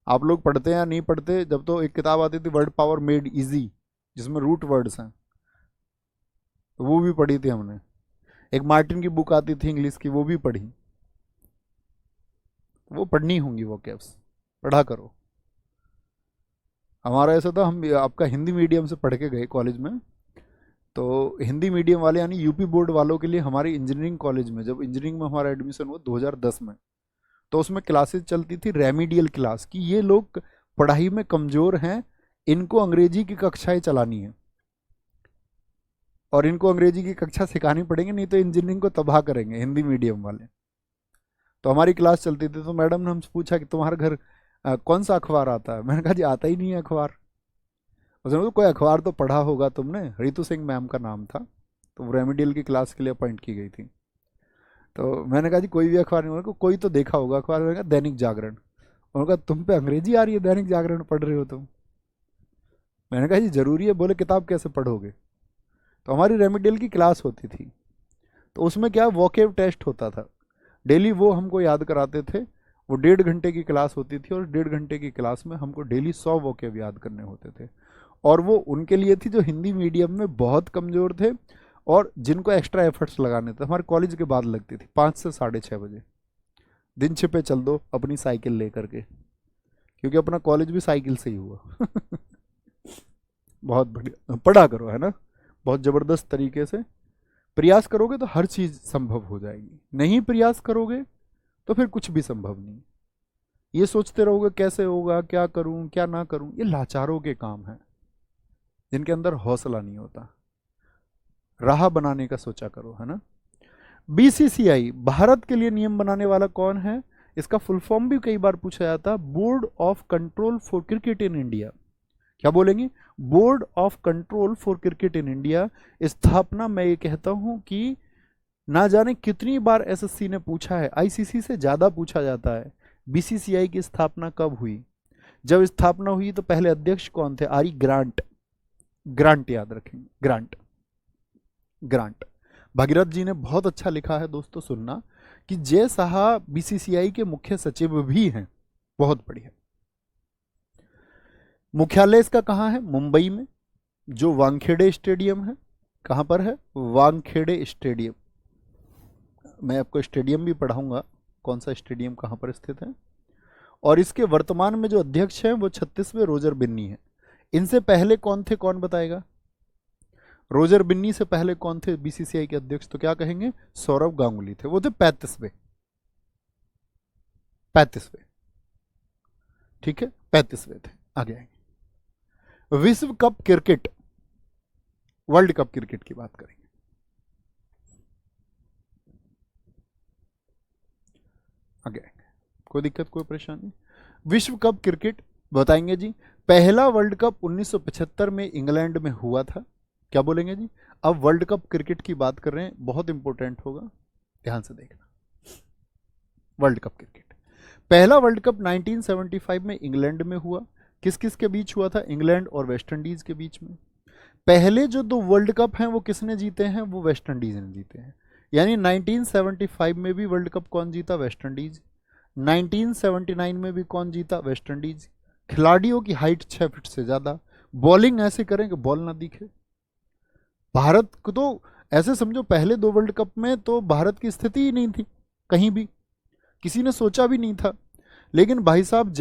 आप लोग पढ़ते हैं या नहीं पढ़ते। जब तो एक किताब आती थी वर्ड पावर मेड इजी, जिसमें रूट वर्ड्स हैं, तो वो भी पढ़ी थी हमने। एक मार्टिन की बुक आती थी इंग्लिश की, वो भी पढ़ी। वो पढ़नी होंगी वो कैप्स, पढ़ा करो। हमारा ऐसा था, हम आपका हिंदी मीडियम से पढ़ के गए कॉलेज में, तो हिंदी मीडियम वाले यानी यूपी बोर्ड वालों के लिए हमारी इंजीनियरिंग कॉलेज में, जब इंजीनियरिंग में हमारा एडमिशन हुआ 2010 में, तो उसमें क्लासेस चलती थी रेमिडियल क्लास, कि ये लोग पढ़ाई में कमज़ोर हैं, इनको अंग्रेजी की कक्षाएं चलानी है और इनको अंग्रेजी की कक्षा सिखानी पड़ेंगे, नहीं तो इंजीनियरिंग को तबाह करेंगे हिंदी मीडियम वाले। तो हमारी क्लास चलती थी, तो मैडम ने हमसे पूछा कि तुम्हारे घर कौन सा अखबार आता है? मैंने कहा जी आता ही नहीं है अखबार। उसने बोला कोई अखबार तो पढ़ा होगा तुमने। रितु सिंह मैम का नाम था, तो वो रेमिडियल की क्लास के लिए अपॉइंट की गई थी। तो मैंने कहा जी कोई भी अखबार नहीं। उन्होंने कहा कोई तो देखा होगा अखबार। मैंने कहा दैनिक जागरण। उन्होंने कहा तुम पे अंग्रेजी आ रही है, दैनिक जागरण पढ़ रहे हो तुम? मैंने कहा जी जरूरी है। बोले किताब कैसे पढ़ोगे? तो हमारी रेमिडियल की क्लास होती थी, तो उसमें क्या वोकेब टेस्ट होता था डेली, वो हमको याद कराते थे। वो 1.5 घंटे की क्लास होती थी, और 1.5 घंटे की क्लास में हमको डेली 100 वोकेब याद करने होते थे। और वो उनके लिए थी जो हिंदी मीडियम में बहुत कमज़ोर थे और जिनको एक्स्ट्रा एफर्ट्स लगाने थे। हमारे कॉलेज के बाद लगती थी 5 से 6:30 बजे। दिन छिपे चल दो अपनी साइकिल लेकर के, क्योंकि अपना कॉलेज भी साइकिल से ही हुआ। बहुत बढ़िया, पढ़ा करो, है ना? बहुत ज़बरदस्त तरीके से प्रयास करोगे तो हर चीज़ संभव हो जाएगी। नहीं प्रयास करोगे तो फिर कुछ भी संभव नहीं। ये सोचते रहोगे कैसे होगा, क्या करूं क्या ना करूं, ये लाचारों के काम है जिनके अंदर हौसला नहीं होता। राह बनाने का सोचा करो, है ना? BCCI भारत के लिए नियम बनाने वाला कौन है? इसका फुल फॉर्म भी कई बार पूछा जाता है, board of control for cricket in India. क्या बोलेंगे? Board of control for cricket in India. स्थापना मैं ये कहता हूं कि ना जाने कितनी बार SSC ने पूछा है, ICC से ज्यादा पूछा जाता है। BCCI की स्थापना कब हुई? जब स्थापना हुई तो पहले अध्यक्ष कौन थे? RE grant. ग्रांट याद रखेंगे, ग्रांट, ग्रांट। भगीरथ जी ने बहुत अच्छा लिखा है दोस्तों, सुनना, कि जय साहा BCCI के मुख्य सचिव भी हैं। बहुत बढ़िया। मुख्यालय इसका कहाँ है? मुंबई में, जो वानखेड़े स्टेडियम है। कहाँ पर है? वानखेड़े स्टेडियम। मैं आपको स्टेडियम भी पढ़ाऊंगा, कौन सा स्टेडियम कहाँ पर स्थित है। और इसके वर्तमान में जो अध्यक्ष हैं वो 36वें रोजर बिन्नी हैं। इनसे पहले कौन थे, कौन बताएगा? रोजर बिन्नी से पहले कौन थे बीसीसीआई के अध्यक्ष? तो क्या कहेंगे? सौरव गांगुली थे, वो थे 35वें। ठीक है, 35वें थे। आगे आएंगे। विश्व cup cricket, world cup cricket की बात करेंगे। आगे आएंगे, कोई दिक्कत कोई परेशानी? विश्व कप क्रिकेट बताएंगे जी। पहला वर्ल्ड कप 1975 में इंग्लैंड में हुआ था। क्या बोलेंगे जी? अब वर्ल्ड कप क्रिकेट की बात कर रहे हैं, बहुत इंपॉर्टेंट होगा, ध्यान से देखना। वर्ल्ड कप क्रिकेट, पहला वर्ल्ड कप 1975 में इंग्लैंड में हुआ। किस किस के बीच हुआ था? इंग्लैंड और वेस्ट इंडीज के बीच में। पहले जो 2 वर्ल्ड कप हैं वो किसने जीते हैं? वो वेस्ट इंडीज ने जीते हैं। यानी 1975 में भी वर्ल्ड कप कौन जीता? West Indies. 1979 में भी कौन जीता? West Indies. खिलाड़ियों की हाइट 6 फीट से ज्यादा, बॉलिंग ऐसे करें कि बॉल ना दिखे। भारत को तो ऐसे समझो, पहले 2 वर्ल्ड कप में तो भारत की स्थिति ही नहीं थी, कहीं भी किसी ने सोचा भी नहीं था। लेकिन भाई साहब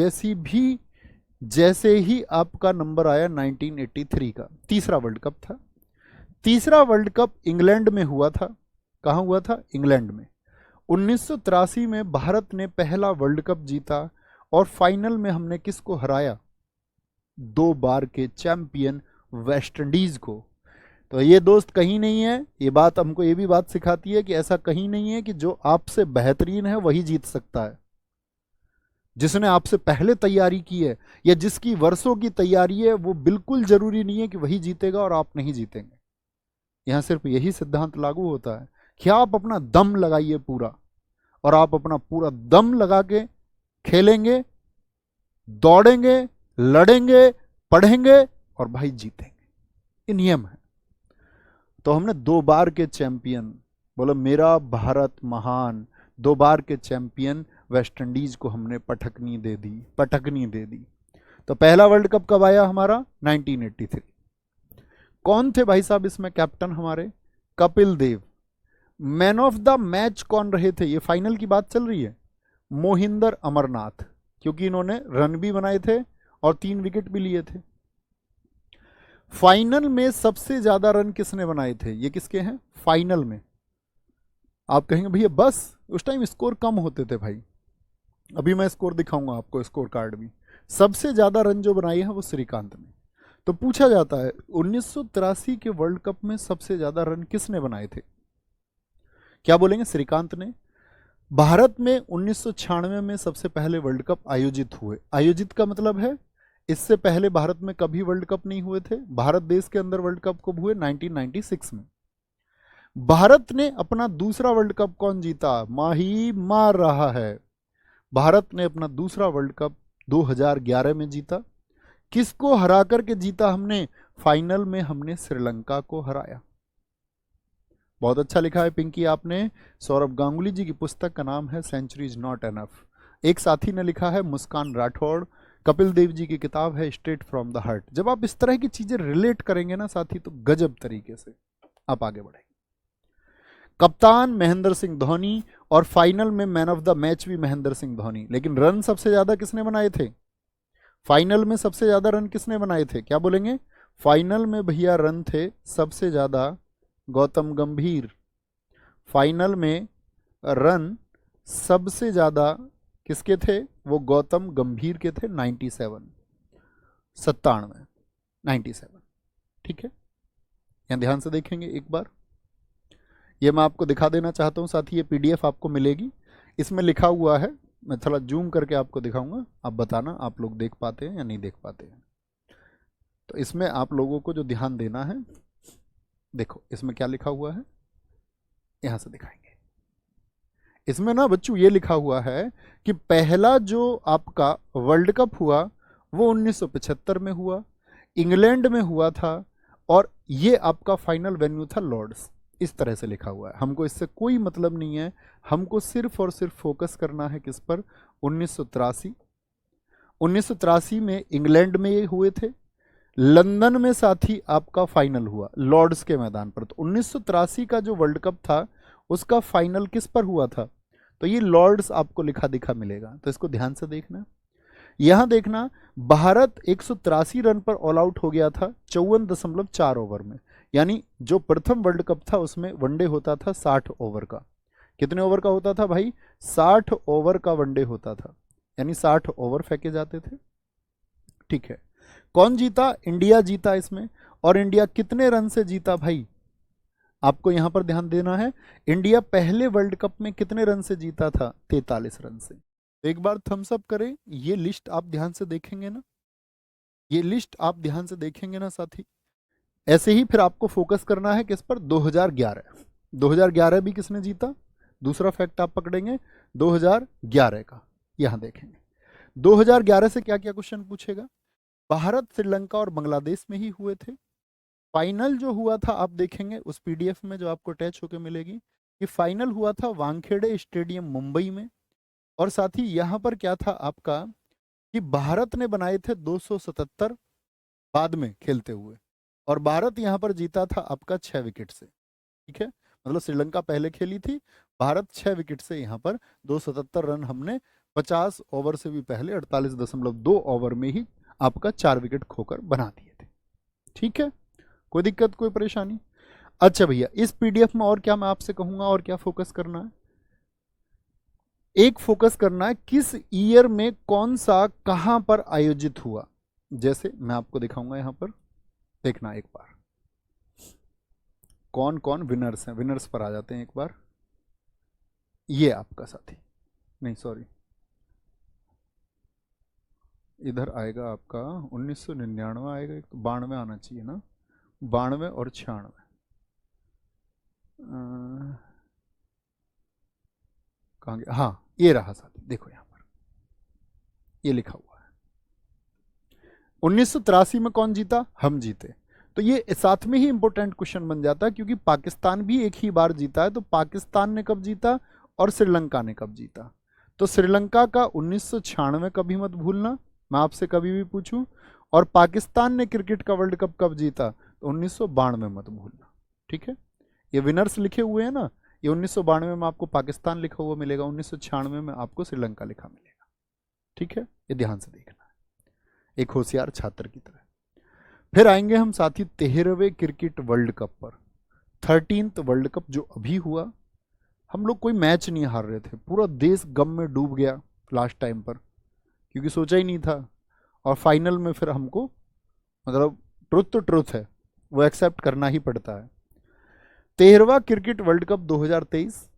जैसे ही आपका नंबर आया 1983 का, तीसरा वर्ल्ड कप था। तीसरा वर्ल्ड कप इंग्लैंड में हुआ था। कहां हुआ था? इंग्लैंड में। 1983 में भारत ने पहला वर्ल्ड कप जीता और फाइनल में हमने किसको हराया? 2 बार के चैंपियन वेस्ट इंडीज को। तो ये दोस्त कहीं नहीं है, ये बात हमको ये भी बात सिखाती है कि ऐसा कहीं नहीं है कि जो आपसे बेहतरीन है वही जीत सकता है। जिसने आपसे पहले तैयारी की है या जिसकी वर्षों की तैयारी है, वो बिल्कुल जरूरी नहीं है कि वही जीतेगा और आप नहीं जीतेंगे। यहां सिर्फ यही सिद्धांत लागू होता है कि आप अपना दम लगाइए पूरा, और आप अपना पूरा दम लगा के खेलेंगे, दौड़ेंगे, लड़ेंगे, पढ़ेंगे और भाई जीतेंगे। ये नियम है। तो हमने 2 बार के चैंपियन, बोलो मेरा भारत महान, 2 बार के चैंपियन वेस्ट इंडीज को हमने पटकनी दे दी। तो पहला वर्ल्ड कप कब आया हमारा? 1983। कौन थे भाई साहब इसमें कैप्टन हमारे? Kapil Dev. Man of the match कौन रहे थे? ये फाइनल की बात चल रही है। मोहिंदर अमरनाथ, क्योंकि इन्होंने रन भी बनाए थे और 3 विकेट भी लिए थे। फाइनल में सबसे ज्यादा रन किसने बनाए थे? ये किसके हैं फाइनल में? आप कहेंगे भैया बस उस टाइम स्कोर कम होते थे भाई। अभी मैं स्कोर दिखाऊंगा आपको, स्कोर कार्ड भी। सबसे ज्यादा रन जो बनाए हैं वो श्रीकांत ने। तो पूछा जाता है 1983 के वर्ल्ड कप में सबसे ज्यादा रन किसने बनाए थे? क्या बोलेंगे? श्रीकांत ने। भारत में 1996 में सबसे पहले वर्ल्ड कप आयोजित हुए। आयोजित का मतलब है इससे पहले भारत में कभी वर्ल्ड कप नहीं हुए थे। भारत देश के अंदर वर्ल्ड कप कब हुए? 1996 में। भारत ने अपना दूसरा वर्ल्ड कप कौन जीता? माही मार रहा है। भारत ने अपना दूसरा वर्ल्ड कप 2011 में जीता। किसको हरा करके जीता हमने? फाइनल में हमने श्रीलंका को हराया। बहुत अच्छा लिखा है पिंकी आपने। सौरभ गांगुली जी की पुस्तक का नाम है सेंचुरीज नॉट एनफ। एक साथी ने लिखा है मुस्कान राठौड़। कपिल देव जी की किताब है स्ट्रेट फ्रॉम द हार्ट। जब आप इस तरह की चीजें रिलेट करेंगे ना साथी, तो गजब तरीके से आप आगे बढ़ेंगे। कप्तान महेंद्र सिंह धोनी, और फाइनल में मैन ऑफ द मैच भी महेंद्र सिंह धोनी। लेकिन रन सबसे ज्यादा किसने बनाए थे? फाइनल में सबसे ज्यादा रन किसने बनाए थे? क्या बोलेंगे? फाइनल में भैया रन थे सबसे ज्यादा गौतम गंभीर। फाइनल में रन सबसे ज्यादा किसके थे? वो गौतम गंभीर के थे। 97। ठीक है, यहां ध्यान से देखेंगे एक बार। ये मैं आपको दिखा देना चाहता हूं साथी, ये पीडीएफ आपको मिलेगी। इसमें लिखा हुआ है, मैं थोड़ा जूम करके आपको दिखाऊंगा, आप बताना आप लोग देख पाते हैं या नहीं देख पाते हैं। तो इसमें आप लोगों को जो ध्यान देना है, देखो इसमें क्या लिखा हुआ है, यहां से दिखाएंगे। इसमें ना बच्चों ये लिखा हुआ है कि पहला जो आपका वर्ल्ड कप हुआ वो 1975 में हुआ, इंग्लैंड में हुआ था, और ये आपका फाइनल वेन्यू था लॉर्ड्स। इस तरह से लिखा हुआ है। हमको इससे कोई मतलब नहीं है, हमको सिर्फ और सिर्फ फोकस करना है किस पर? 1983। 1983 में इंग्लैंड में ये हुए थे। लंदन में साथी आपका फाइनल हुआ लॉर्ड्स के मैदान पर। तो 1983 का जो वर्ल्ड कप था उसका फाइनल किस पर हुआ था? तो ये लॉर्ड्स आपको लिखा दिखा मिलेगा, तो इसको ध्यान से देखना। यहां देखना, भारत 183 रन पर ऑल आउट हो गया था 54.4 ओवर में। यानी जो प्रथम वर्ल्ड कप था उसमें वनडे होता था 60 ओवर का। कितने ओवर का होता था भाई? 60 ओवर का वनडे होता था, यानी 60 ओवर फेंके जाते थे। ठीक है, कौन जीता? इंडिया जीता इसमें। और इंडिया कितने रन से जीता भाई? आपको यहां पर ध्यान देना है, इंडिया पहले वर्ल्ड कप में कितने रन से जीता था? 43 रन से। एक बार थम्स अप करें, ये लिस्ट आप ध्यान से देखेंगे ना, ये लिस्ट आप ध्यान से देखेंगे ना साथी। ऐसे ही फिर आपको फोकस करना है किस पर? 2011। 2011 भी किसने जीता? दूसरा फैक्ट आप पकड़ेंगे 2011 का, यहां देखेंगे 2011 से क्या क्या क्वेश्चन पूछेगा। भारत, श्रीलंका और बांग्लादेश में ही हुए थे। फाइनल जो हुआ था आप देखेंगे उस पीडीएफ में जो आपको अटैच होकर मिलेगी, कि फाइनल हुआ था वानखेड़े स्टेडियम मुंबई में। और साथ ही यहां पर क्या था आपका, कि भारत ने बनाए थे 277 बाद में खेलते हुए, और भारत यहां पर जीता था आपका 6 विकेट से। ठीक है, मतलब श्रीलंका पहले खेली थी, भारत 6 विकेट से यहां पर 277 रन हमने 50 ओवर से भी पहले 48.2 ओवर में ही आपका 4 विकेट खोकर बना दिए थे। ठीक है, कोई दिक्कत, कोई परेशानी? अच्छा भैया, इस पीडीएफ में और क्या मैं आपसे कहूंगा, और क्या फोकस करना है? एक फोकस करना है किस ईयर में कौन सा कहां पर आयोजित हुआ। जैसे मैं आपको दिखाऊंगा यहां पर, देखना एक बार कौन कौन विनर्स हैं। विनर्स पर आ जाते हैं एक बार। ये आपका साथी, नहीं सॉरी, इधर आएगा आपका 1999 आएगा, एक तो 92 आना चाहिए ना, 92 और 96। कहाँ गया? हाँ, ये रहा साथी, देखो यहां पर ये लिखा हुआ है। 1983 में कौन जीता? हम जीते। तो ये साथ में ही इंपॉर्टेंट क्वेश्चन बन जाता है, क्योंकि पाकिस्तान भी एक ही बार जीता है। तो पाकिस्तान ने कब जीता और श्रीलंका ने कब जीता? तो श्रीलंका का 1996 कभी मत भूलना, मैं आपसे कभी भी पूछूं। और पाकिस्तान ने क्रिकेट का वर्ल्ड कप कब जीता? तो 1992 मत भूलना। ठीक है, ये विनर्स लिखे हुए हैं ना, ये 1992 में आपको पाकिस्तान लिखा हुआ मिलेगा, 1996 में आपको श्रीलंका लिखा मिलेगा। ठीक है, ये ध्यान से देखना है एक होशियार छात्र की तरह। फिर आएंगे हम साथी 13वें क्रिकेट वर्ल्ड कप पर। 13th वर्ल्ड कप जो अभी हुआ, हम लोग कोई मैच नहीं हार रहे थे, पूरा देश गम में डूब गया लास्ट टाइम पर, क्योंकि सोचा ही नहीं था। और फाइनल में फिर हमको, मतलब ट्रुथ तो ट्रुथ है, वो एक्सेप्ट करना ही पड़ता है। 13वां क्रिकेट वर्ल्ड कप 2023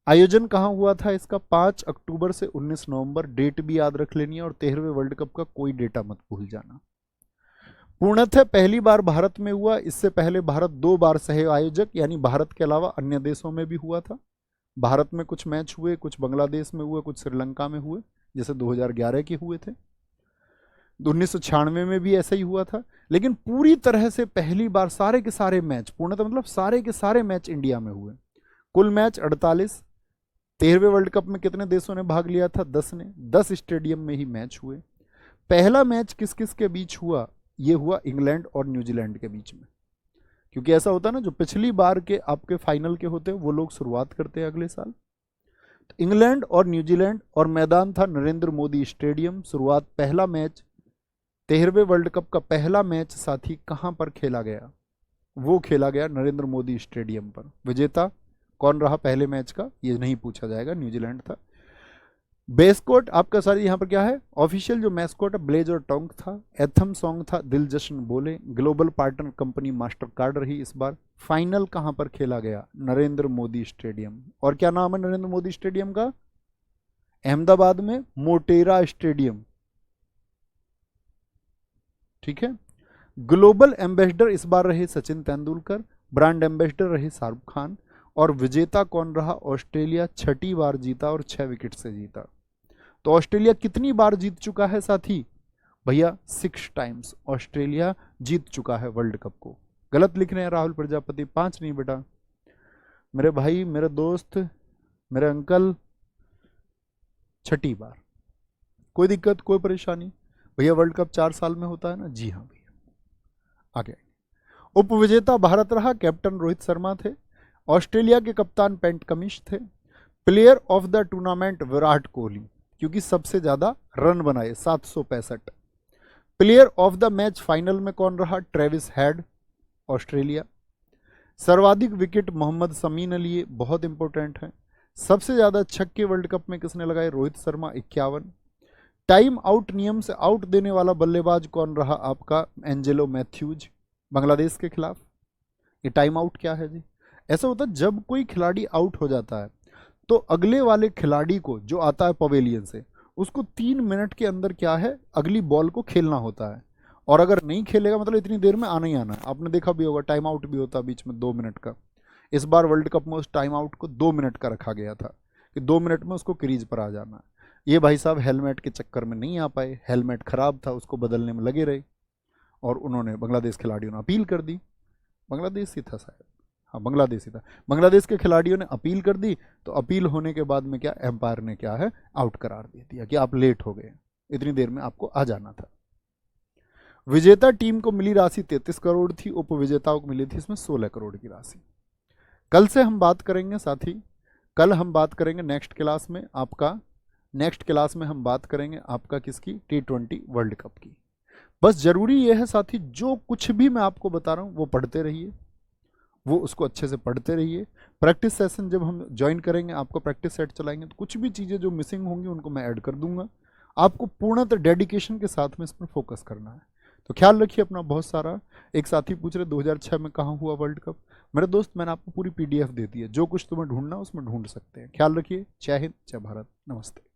आयोजन कहाँ हुआ था इसका? 5 अक्टूबर से 19 नवंबर। डेट भी याद रख लेनी है, और 13वें वर्ल्ड कप का कोई डेटा मत भूल जाना। पूर्णतः पहली बार भारत में हुआ, इससे पहले भारत 2 बार सह आयोजक, यानी भारत के अलावा अन्य देशों में भी हुआ था। भारत में कुछ मैच हुए, कुछ बांग्लादेश में हुए, कुछ श्रीलंका में हुए, जैसे 2011 के हुए थे। 1996 में भी ऐसा ही हुआ था। लेकिन पूरी तरह से पहली बार सारे के सारे मैच, पूर्णतः मतलब सारे के सारे मैच इंडिया में हुए। कुल मैच 48। 13वें वर्ल्ड कप में कितने देशों ने भाग लिया था? 10 ने। 10 स्टेडियम में ही मैच हुए। पहला मैच किस किस के बीच हुआ? ये हुआ इंग्लैंड और न्यूजीलैंड के बीच में, क्योंकि ऐसा होता है ना, जो पिछली बार के आपके फाइनल के होते हैं वो लोग शुरुआत करते हैं अगले साल। तो इंग्लैंड और न्यूजीलैंड, और मैदान था नरेंद्र मोदी स्टेडियम। शुरुआत, पहला मैच 13वें वर्ल्ड कप का पहला मैच साथी कहां पर खेला गया? वो खेला गया नरेंद्र मोदी स्टेडियम पर। विजेता कौन रहा पहले मैच का? ये नहीं पूछा जाएगा, न्यूजीलैंड था। बेस्कोट आपका सारी यहाँ पर क्या है? ऑफिशियल जो मैस्कोट ब्लेज और टोंक था। एथम सॉन्ग था दिल जश्न बोले। Global partner company master card रही इस बार। फाइनल कहां पर खेला गया? नरेंद्र मोदी स्टेडियम। और क्या नाम है नरेंद्र मोदी स्टेडियम का? अहमदाबाद में मोटेरा स्टेडियम। ठीक है, ग्लोबल एम्बेसडर इस बार रहे सचिन तेंदुलकर, ब्रांड एम्बेसडर रहे शाहरुख खान, और विजेता कौन रहा? ऑस्ट्रेलिया 6ठी बार जीता और 6 विकेट से जीता। तो ऑस्ट्रेलिया कितनी बार जीत चुका है साथी? भैया 6 टाइम्स ऑस्ट्रेलिया जीत चुका है वर्ल्ड कप को। गलत लिख रहे हैं राहुल प्रजापति, 5 नहीं बेटा, मेरे भाई, मेरे दोस्त, मेरे अंकल, 6ठी बार। कोई दिक्कत, कोई परेशानी? भैया वर्ल्ड कप 4 साल में होता है ना? जी हाँ भैया। आगे उपविजेता भारत रहा, कैप्टन रोहित शर्मा थे। ऑस्ट्रेलिया के कप्तान पैट कमिंस थे। Player of the tournament Virat Kohli, क्योंकि सबसे ज्यादा रन बनाए 765। Player of the match final में कौन रहा? Travis head, Australia. सर्वाधिक विकेट मोहम्मद शमी ने लिए, बहुत इंपॉर्टेंट है। सबसे ज्यादा छक्के वर्ल्ड कप में किसने लगाए? रोहित शर्मा, 51। टाइम आउट नियम से आउट देने वाला बल्लेबाज कौन रहा आपका? एंजेलो मैथ्यूज, बांग्लादेश के खिलाफ। ये टाइम आउट क्या है जी? ऐसा होता है जब कोई खिलाड़ी आउट हो जाता है तो अगले वाले खिलाड़ी को जो आता है पवेलियन से, उसको 3 मिनट के अंदर क्या है, अगली बॉल को खेलना होता है। और अगर नहीं खेलेगा मतलब इतनी देर में आना ही आना है। आपने देखा भी होगा टाइम आउट भी होता है बीच में 2 मिनट का। इस बार वर्ल्ड कप में उस टाइम आउट को 2 मिनट का रखा गया था कि 2 मिनट में उसको क्रीज पर आ जाना है। ये भाई साहब हेलमेट के चक्कर में नहीं आ पाए, हेलमेट खराब था, उसको बदलने में लगे रहे और उन्होंने, बांग्लादेश खिलाड़ियों ने अपील कर दी। बांग्लादेश ही था शायद, हाँ बांग्लादेश ही था। बांग्लादेश के खिलाड़ियों ने अपील कर दी, तो अपील होने के बाद में क्या, एम्पायर ने क्या है, आउट करार दे दिया कि आप लेट हो गए, इतनी देर में आपको आ जाना था। विजेता टीम को मिली राशि 33 करोड़ थी, उपविजेताओं को मिली थी इसमें 16 करोड़ की राशि। कल से हम बात करेंगे साथी, कल हम बात करेंगे नेक्स्ट क्लास में आपका, नेक्स्ट क्लास में हम बात करेंगे आपका किसकी? T20 वर्ल्ड कप की। बस जरूरी यह है साथी, जो कुछ भी मैं आपको बता रहा हूं वो पढ़ते रहिए, वो उसको अच्छे से पढ़ते रहिए। प्रैक्टिस सेशन जब हम ज्वाइन करेंगे, आपको प्रैक्टिस सेट चलाएंगे, तो कुछ भी चीज़ें जो मिसिंग होंगी उनको मैं ऐड कर दूंगा। आपको पूर्णतः डेडिकेशन के साथ में इस पर फोकस करना है। तो ख्याल रखिए अपना बहुत सारा। एक साथी पूछ रहे 2006 में कहाँ हुआ वर्ल्ड कप? मेरे दोस्त मैंने आपको पूरी PDF दे दी है, जो कुछ तुम्हें ढूंढना उसमें ढूंढ सकते हैं। ख्याल रखिए। जय हिंद, जय भारत, नमस्ते।